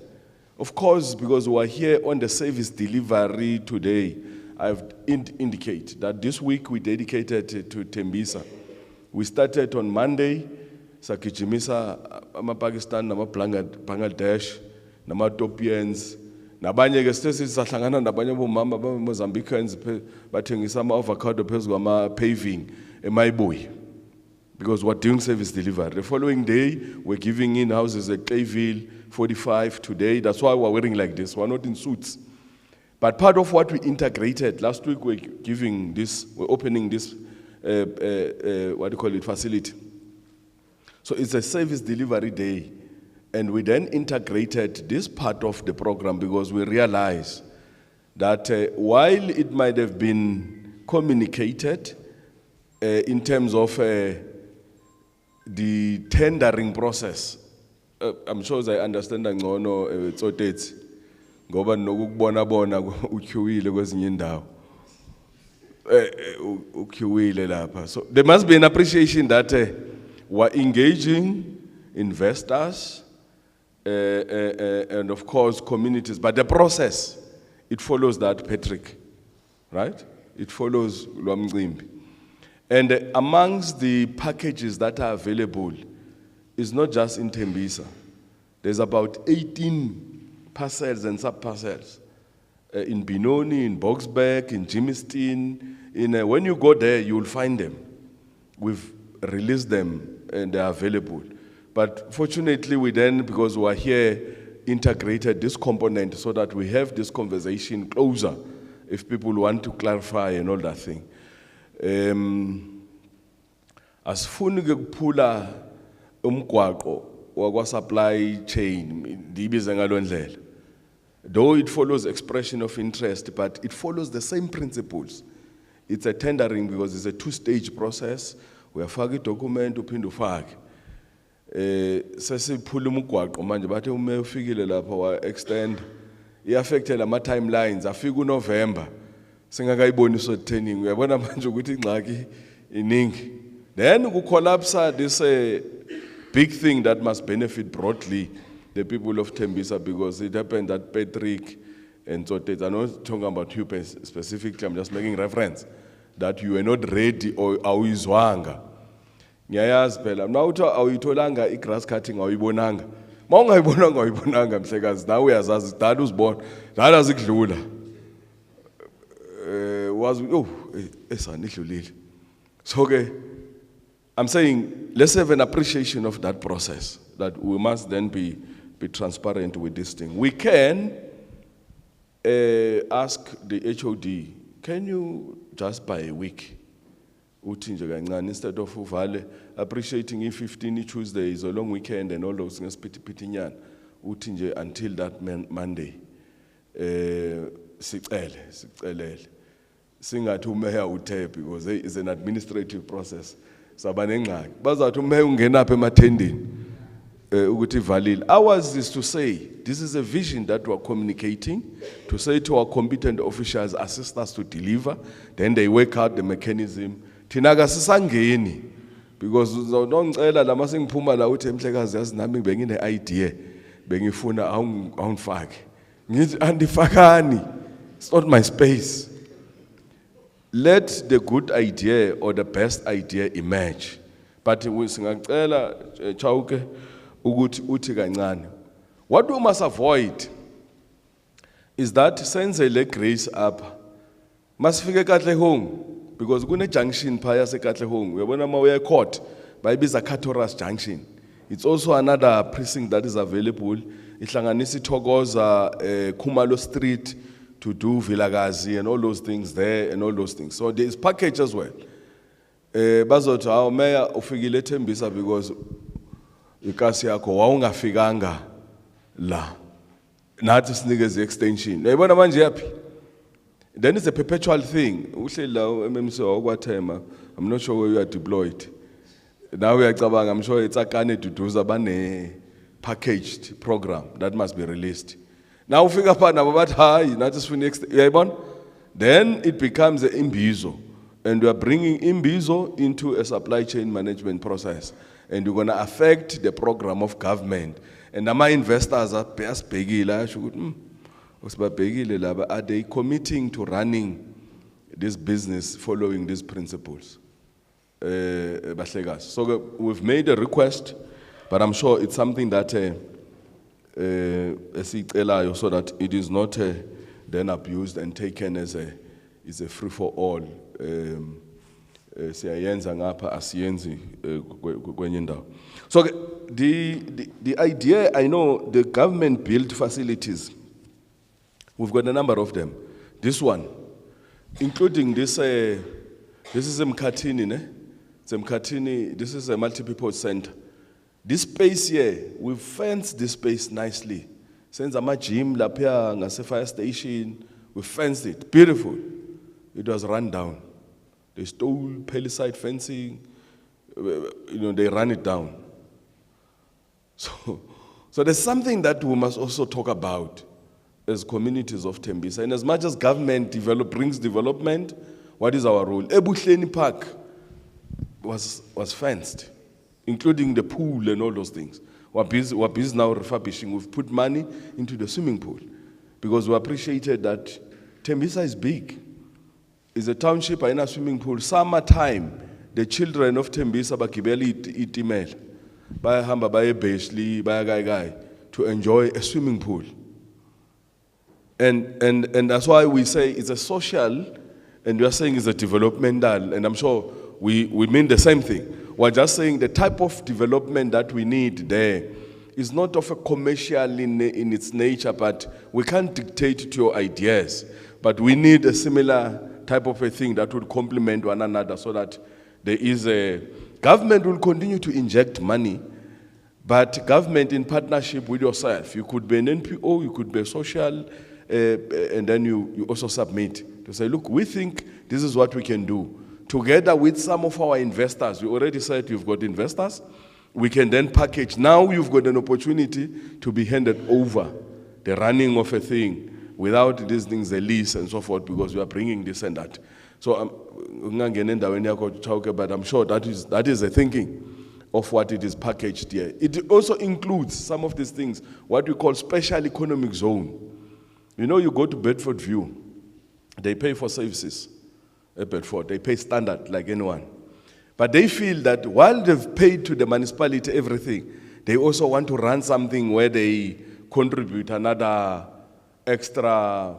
Of course, because we are here on the service delivery today, I've indicated that this week we dedicated to Thembisa. We started on Monday, Sakijimisa, Pakistan, Bangladesh, Ethiopians, nabanye ke sithe sisahlangana nabanye bomama Mozambicans bathengisa ama avocado phezulu kwama paving eMayibuyi, because we're doing service delivery. The following day we're giving in houses at Clayville 45 today. That's why we're wearing like this. We're not in suits. But part of what we integrated last week, we're opening this facility. So it's a service delivery day. And we then integrated this part of the program because we realized that while it might have been communicated in terms of the tendering process, I'm sure I understand that it's okay. Ngoba nokubona ukyuwile kwezinye indawo. Ukyuwile lapha. So there must be an appreciation that we're engaging investors, and of course communities, but the process, it follows that, Patrick, right? It follows Lwamcimbi. And amongst the packages that are available, it's not just in Thembisa. There's about 18 parcels and sub-parcels in Benoni, in Boksburg, in Jimmiston. When you go there, you'll find them. We've released them and they're available. But fortunately, we then, because we're here, integrated this component so that we have this conversation closer if people want to clarify and all that thing. Asifuni ke kuphula umgwaqo wakwa supply chain, ndibize ngalo ndlela. Though it follows expression of interest, but it follows the same principles. It's a tendering because it's a two-stage process. Uyafaka idocument uphinde ufake. Sesiphula umgwaqo manje bathe ume ufikile lapha wa extend iaffecte lama timelines afika uNovember singakayiboni so training. Uyabona manje ukuthi ingxaki iningi. Then ku collapse this big thing that must benefit broadly the people of Thembisa, because it happened that Patrick and Tsotet, I'm not talking about you specifically, I'm just making reference that you were not ready or awizwanga. Ngiyayazi phela mna uthi awuyitholanga igrass cutting awuyibonanga. Mawungayibonanga awuyibonanga mhlekazi, nawe uyazazi dala uzibona, dala azikudlula. Wazi esanidlulile. So ke I'm saying let's have an appreciation of that process, that we must then be transparent with this thing. We can ask the HOD, can you just by a week, instead of uvale, appreciating if 15 Tuesday is a long weekend and all those things, until that Monday. Singathi umeya uthe because it's an administrative process. Sabanengxaki. Bazathi umeya ungenapha emathendeni. Ours is to say, this is a vision that we're communicating, to say to our competent officials, assist us to deliver, then they work out the mechanism. Thina kasisangeni, because uzawunoncela lama sengiphuma la uthi Mhlekazi yazi nami bengine idea, bengifuna awungifake. Ngithi andifakani. It's not my space. Let the good idea or the best idea emerge. But we singacela Chauke ukuthi uthi kancane. What we must avoid is that senze le grace up. Masifike Katlehong because kune junction phaya se Katlehong. Uyabona mawuya court bayibiza Katoras junction. It's also another precinct that is available. Ihlanganisa Thokoza Khumalo Street to do Vilagazi and all those things there and all those things. So there is package as well. Bazothi our mayor ufikile Thembisa because ikasi yakho wawungafikanga la. Nathi sinikeze extension. Uyabona manje yapi? Then it's a perpetual thing. Uhleli la MMC wakwaThema. I'm not sure where you are deployed. Now we are I'm sure it's a Akane to do a packaged program that must be released. Now we figure out about high, not just for next then it becomes an imbizo. And we are bringing imbizo into a supply chain management process. And we're going to affect the program of government. And my investors are are they committing to running this business following these principles? So we've made a request, but I'm sure it's something that so that it is not then abused and taken as a free for all. So the idea, I know the government built facilities. We've got a number of them. This one, including this is Mkhatini, ne? Mkhatini, this is a multi-purpose center. This space here, we've fenced this space nicely. Since I'm a gym, lapia, ngase fire station, we fenced it. Beautiful. It was run down. They stole palisade fencing. They ran it down. So there's something that we must also talk about as communities of Thembisa. And as much as government brings development, what is our role? Ekurhuleni Park was fenced, including the pool and all those things. We're busy now refurbishing. We've put money into the swimming pool because we appreciated that Thembisa is big. It's a township in a swimming pool. Summertime, the children of Thembisa bagibela itimela, bayahamba baye Beshli, baya Gai to enjoy a swimming pool. And that's why we say it's a social, and we are saying it's a developmental, and I'm sure we mean the same thing. We're just saying the type of development that we need there is not of a commercial in its nature, but we can't dictate to your ideas. But we need a similar type of a thing that would complement one another so that there is a government will continue to inject money, but government in partnership with yourself. You could be an NPO, you could be a social, and then you also submit to say, look, we think this is what we can do. Together with some of our investors, we already said you've got investors, we can then package. Now you've got an opportunity to be handed over the running of a thing without these things, a lease and so forth, because we are bringing this and that. So but I'm sure that is the thinking of what it is packaged here. It also includes some of these things, what we call special economic zone. You know, you go to Bedford View, they pay for services at Bedford, they pay standard like anyone. But they feel that while they've paid to the municipality everything, they also want to run something where they contribute another extra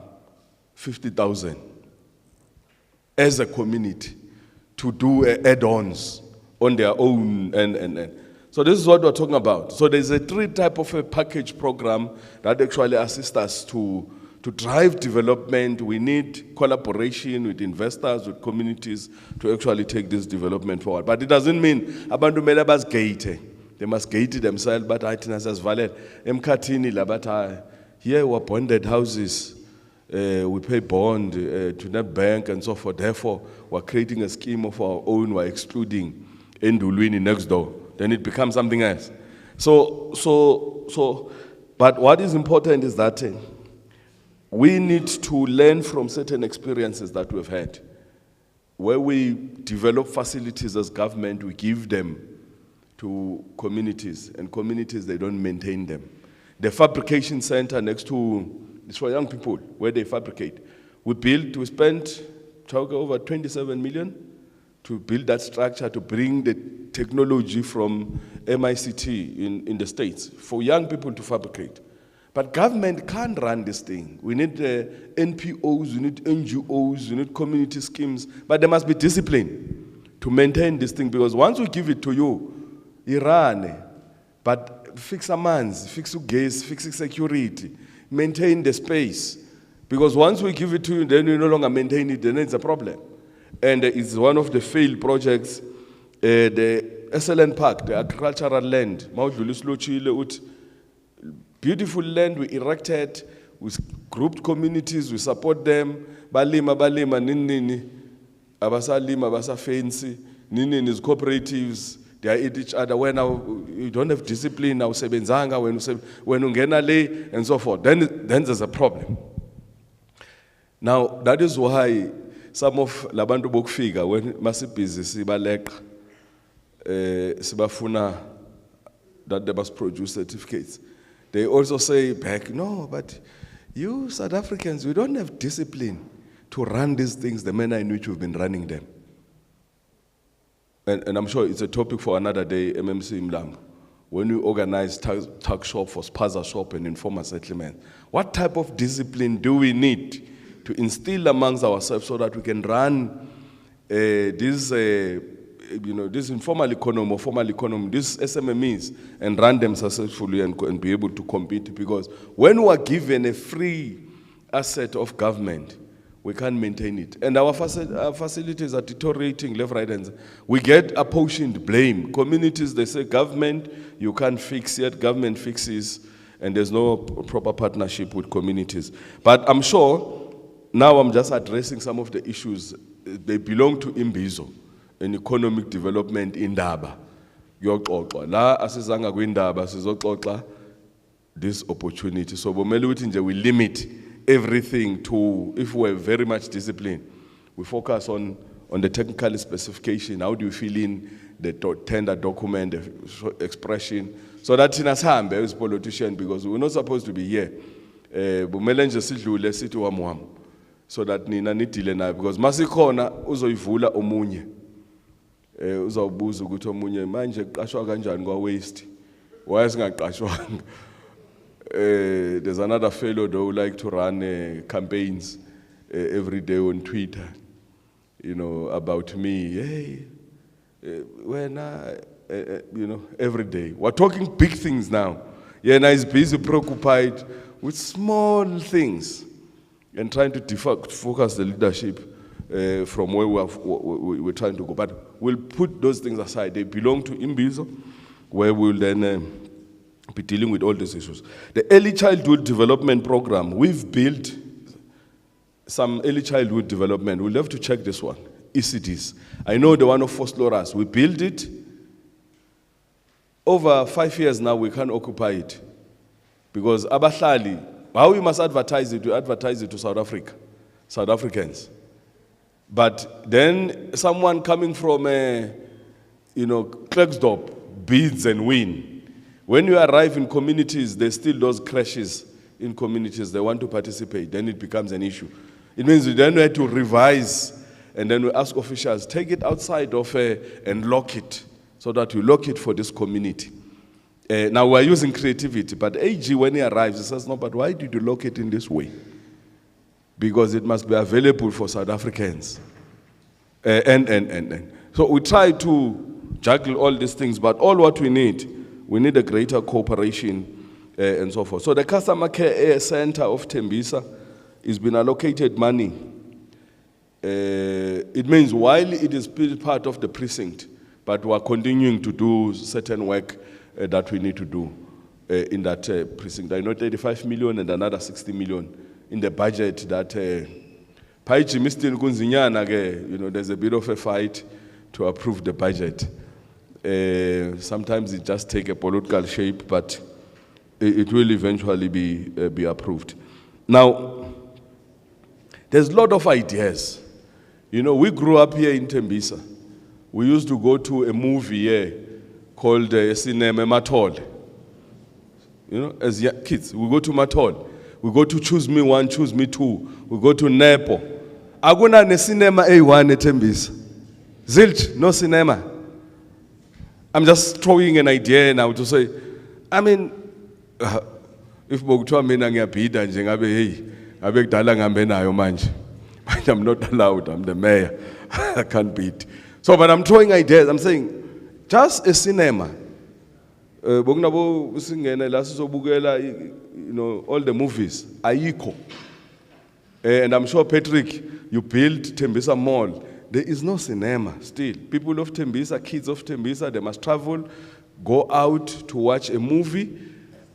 50,000 as a community to do add-ons on their own. And so this is what we're talking about. So there's a three type of a package program that actually assists us to drive development. We need collaboration with investors, with communities to actually take this development forward. But it doesn't mean abantu mele bazigate. They must gate it themselves, but I think as Valer, Mkhatini la but here we're bonded houses. We pay bond to that bank and so forth. Therefore, we're creating a scheme of our own. We're excluding Ekurhuleni next door. Then it becomes something else. But what is important is that we need to learn from certain experiences that we've had. Where we develop facilities as government, we give them to communities, and communities, they don't maintain them. The fabrication center next to, it's for young people, where they fabricate. We spent over 27 million to build that structure, to bring the technology from MICT in the States for young people to fabricate. But government can't run this thing. We need NPOs, we need NGOs, we need community schemes, but there must be discipline to maintain this thing, because once we give it to you, you run. But fix amanzi, fix gas, fix security, maintain the space. Because once we give it to you, then you no longer maintain it, then it's a problem. And it's one of the failed projects, the SLN Park, the agricultural land, beautiful land we erected, with grouped communities, we support them, balima, nini, abasa fancy, nini is cooperatives, they are at each other. When you don't have discipline, now sebenzanga, when ungena le, and so forth, then there's a problem. Now, that is why some of labantu bokufika when masibhizi sibaleka sibafuna that they must produce certificates, they also say back, no, but you South Africans, we don't have discipline to run these things the manner in which we've been running them. And I'm sure it's a topic for another day, MMC Mlambo. When we organize tuck shop for spaza shop and informal settlement, what type of discipline do we need to instill amongst ourselves so that we can run this informal economy or formal economy, these SMMEs, and run them successfully and be able to compete? Because when we are given a free asset of government, we can't maintain it. And our facilities are deteriorating left, right, and we get apportioned blame. Communities, they say, government, you can't fix it, government fixes, and there's no proper partnership with communities. But I'm sure, now I'm just addressing some of the issues. They belong to Imbizo, an economic development in Daba. La asizanga kwindaba sizoxoxa this opportunity. So we limit everything to, if we're very much disciplined, we focus on the technical specification. How do you fill in the tender document, the expression, so that in asambe as politician, because we're not supposed to be here. So that nina nidile nayo, because masikhona uzoyivula omunye uzawubuza ukuthi omunye manje qashwa kanjani kwa waste why singaqashwanga. There's another fellow though who like to run campaigns every day on Twitter, about me. Hey, when every day we're talking big things now. Yeah, and he's busy preoccupied with small things and trying to focus the leadership from where we're trying to go. But we'll put those things aside. They belong to Imbizo, where we'll then be dealing with all these issues. The Early Childhood Development Program, we've built some early childhood development. We'll have to check this one, ECDs. I know the one of Fosloras, we built it. Over 5 years now, we can't occupy it. Because Abahlali, how we must advertise it? We advertise it to South Africans. But then someone coming from, Klerksdorp bids and win. When you arrive in communities, there's still those crashes in communities. They want to participate. Then it becomes an issue. It means we then have to revise, and then we ask officials, take it outside of and lock it, so that you lock it for this community. Now we're using creativity, but AG, when he arrives, he says, no, but why did you lock it in this way? Because it must be available for South Africans. So we try to juggle all these things, but all what we need a greater cooperation and so forth. So the Customer Care Center of Thembisa has been allocated money. It means while it is still part of the precinct, but we are continuing to do certain work that we need to do in that precinct. I know 35 million and another 60 million in the budget that there's a bit of a fight to approve the budget. Sometimes it just takes a political shape, but it will eventually be approved. Now, there's a lot of ideas. We grew up here in Thembisa. We used to go to a movie here called Cinema Matol. As kids, we go to Matol. We go to Choose Me 1, Choose Me 2. We go to Nepo. Aguna ne cinema A1 Thembisa. Zilch, no cinema. I'm just throwing an idea now to say, I mean, if Bogutwa mina ngiyabhida nje ngabe hey, ngabe kudala ngambe nayo manje. But I'm not allowed, I'm the mayor. I can't beat. So, but I'm throwing ideas. I'm saying, just a cinema. Bogunabo singena la sizobukela, you know, all the movies. Ayiko. And I'm sure, Patrick, you built Thembisa Mall. There is no cinema still. People of Thembisa, kids of Thembisa, they must travel, go out to watch a movie,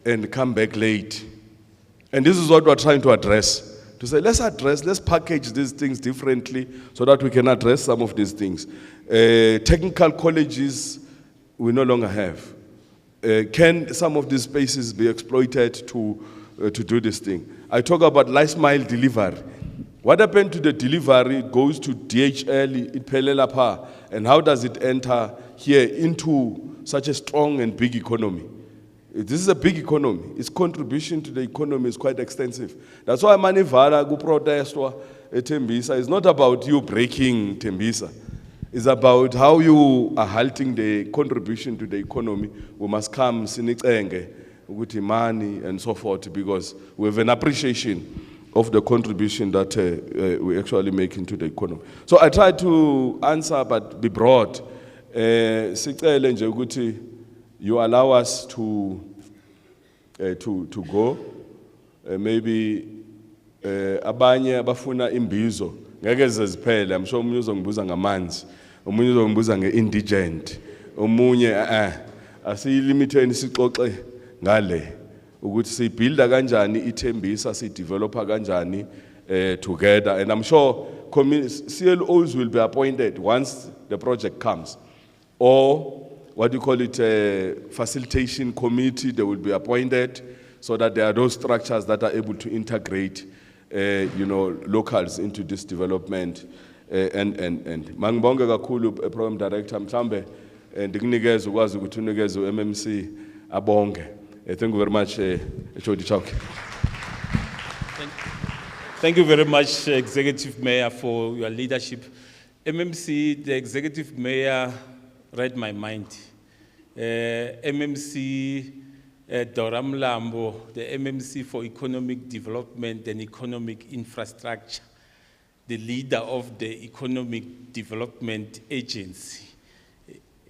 and come back late. And this is what we're trying to address. To say, let's package these things differently so that we can address some of these things. Technical colleges, we no longer have. Can some of these spaces be exploited to do this thing? I talk about last mile delivery. What happened to the delivery goes to DHL, it pelela pa, and how does it enter here into such a strong and big economy? This is a big economy. Its contribution to the economy is quite extensive. That's why Manivala go protest Thembisa. It's not about you breaking Thembisa. It's about how you are halting the contribution to the economy. We must come sinicenge with money and so forth, because we have an appreciation of the contribution that we actually make into the economy. So I try to answer, but be broad. Sicele nje ukuthi you allow us to go. Maybe abanye abafuna imbizo ngeke ziphele. I'm sure umunye uzongibuza ngamanzi, umunye uzongibuza nge-indigent, umunye asiyilimiteni sixoxe ngale ukuthi sibuilda kanjani iThembisa, sidevelopa kanjani together. And I'm sure CLOs will be appointed once the project comes, or what do you call it, facilitation committee, they will be appointed so that there are those structures that are able to integrate, you know, locals into this development. And Mangbonga Kakulu, program director, mhlambe ndikunikeza ukwazi ukuthi unikeze MMC abonge. Thank you very much, Chodi Chowk. Thank you very much, Executive Mayor, for your leadership. MMC, the Executive Mayor, read my mind. MMC Doram Lambo, the MMC for Economic Development and Economic Infrastructure, the leader of the Economic Development Agency.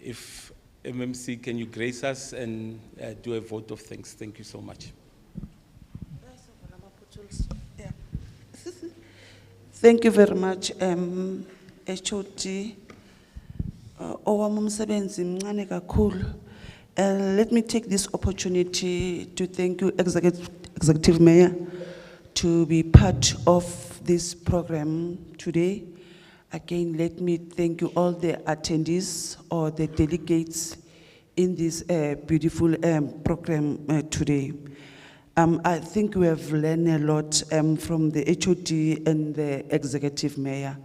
If MMC, can you grace us and do a vote of thanks? Thank you so much. Thank you very much, HOD. Owamumsebenzi mncane kakhulu. Let me take this opportunity to thank you, Executive Mayor, to be part of this program today. Again, let me thank you all the attendees or the delegates in this beautiful program today. I think we have learned a lot from the HOD and the Executive Mayor.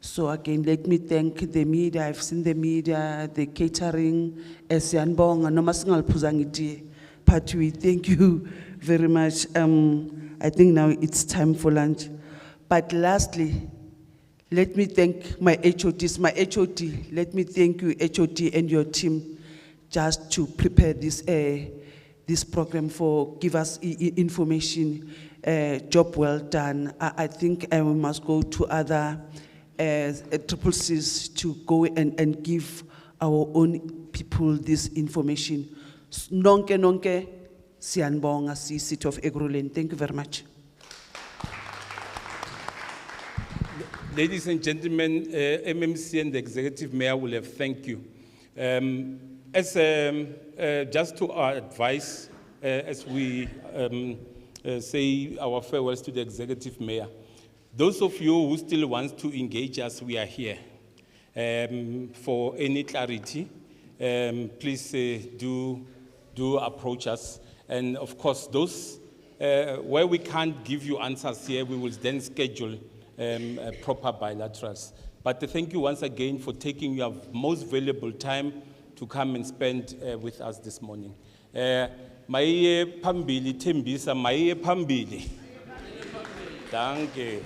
So again, let me thank the media. I've seen the media, the catering, Esianbong, and Nomasingal Puzangiti. But we thank you very much. I think now it's time for lunch. But lastly, let me thank my HODs, my HOD. Let me thank you, HOD, and your team, just to prepare this this program for give us information. Job well done. I think we must go to other triple C's to go and give our own people this information. Nonke siyanbonga si City of Ekurhuleni. Thank you very much. Ladies and gentlemen, MMC and the Executive Mayor will have thanked you. Just to our advice, as we say our farewells to the Executive Mayor, those of you who still want to engage us, we are here. For any clarity, please do approach us. And of course, those where we can't give you answers here, we will then schedule proper bilaterals. But thank you once again for taking your most valuable time to come and spend with us this morning. Maiye pambili Thembisa, maiye pambili. Danke.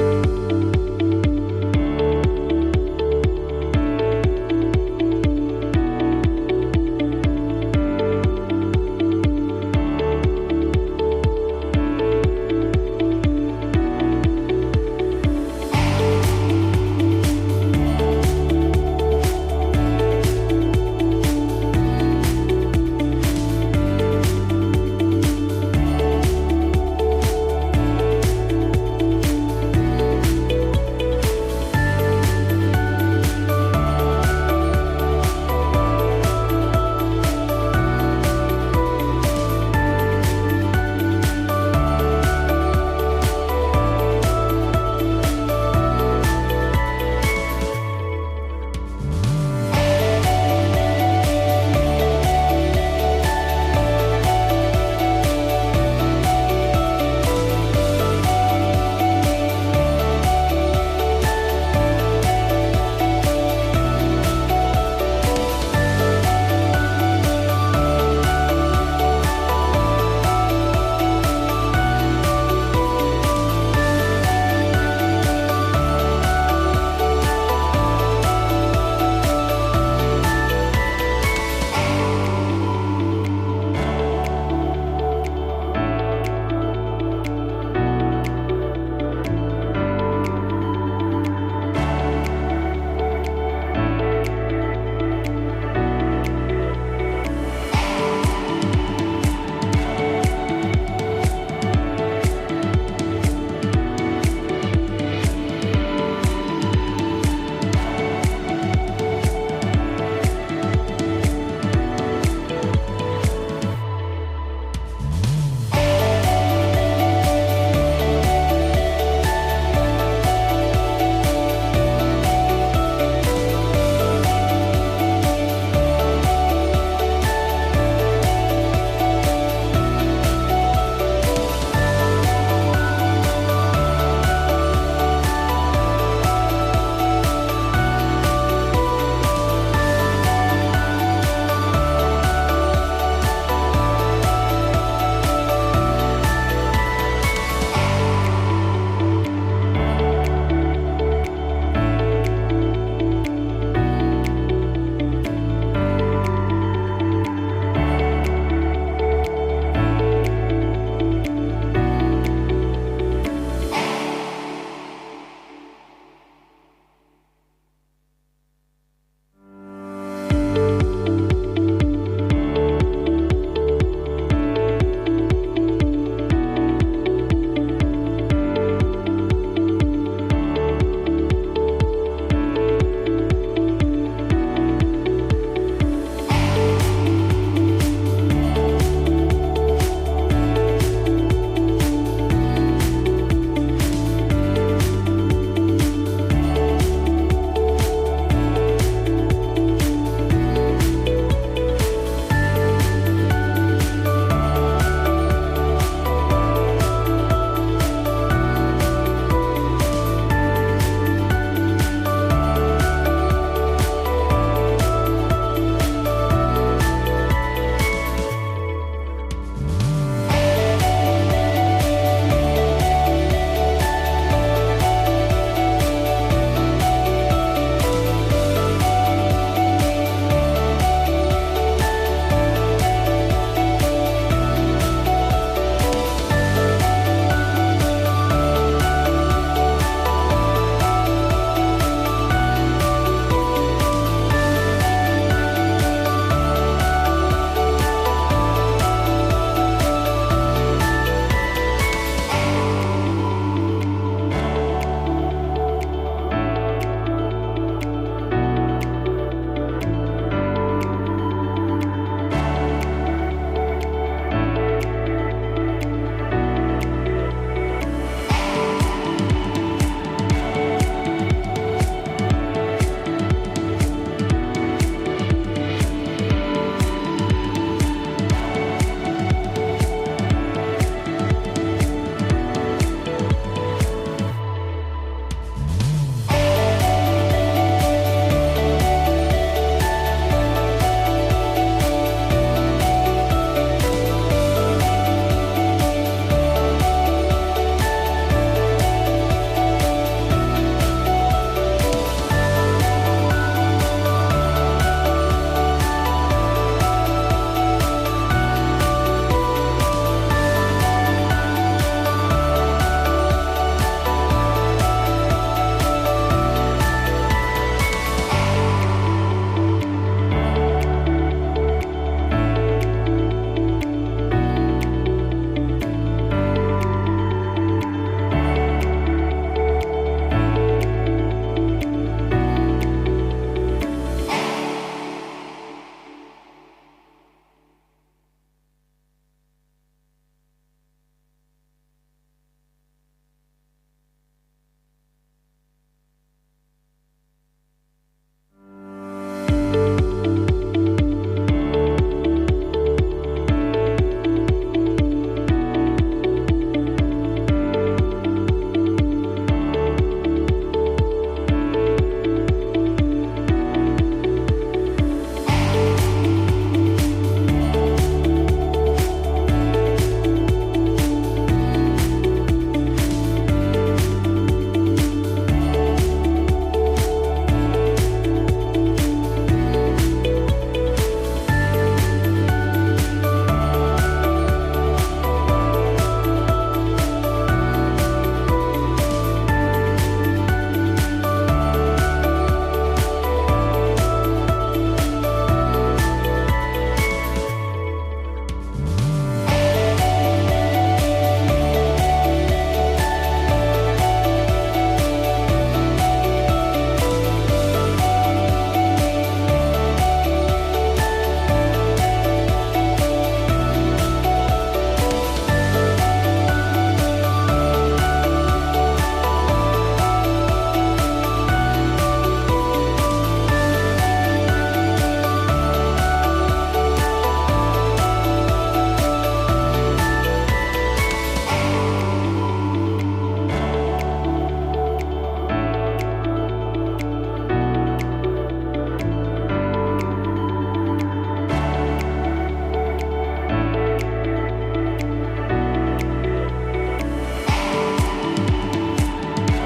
you.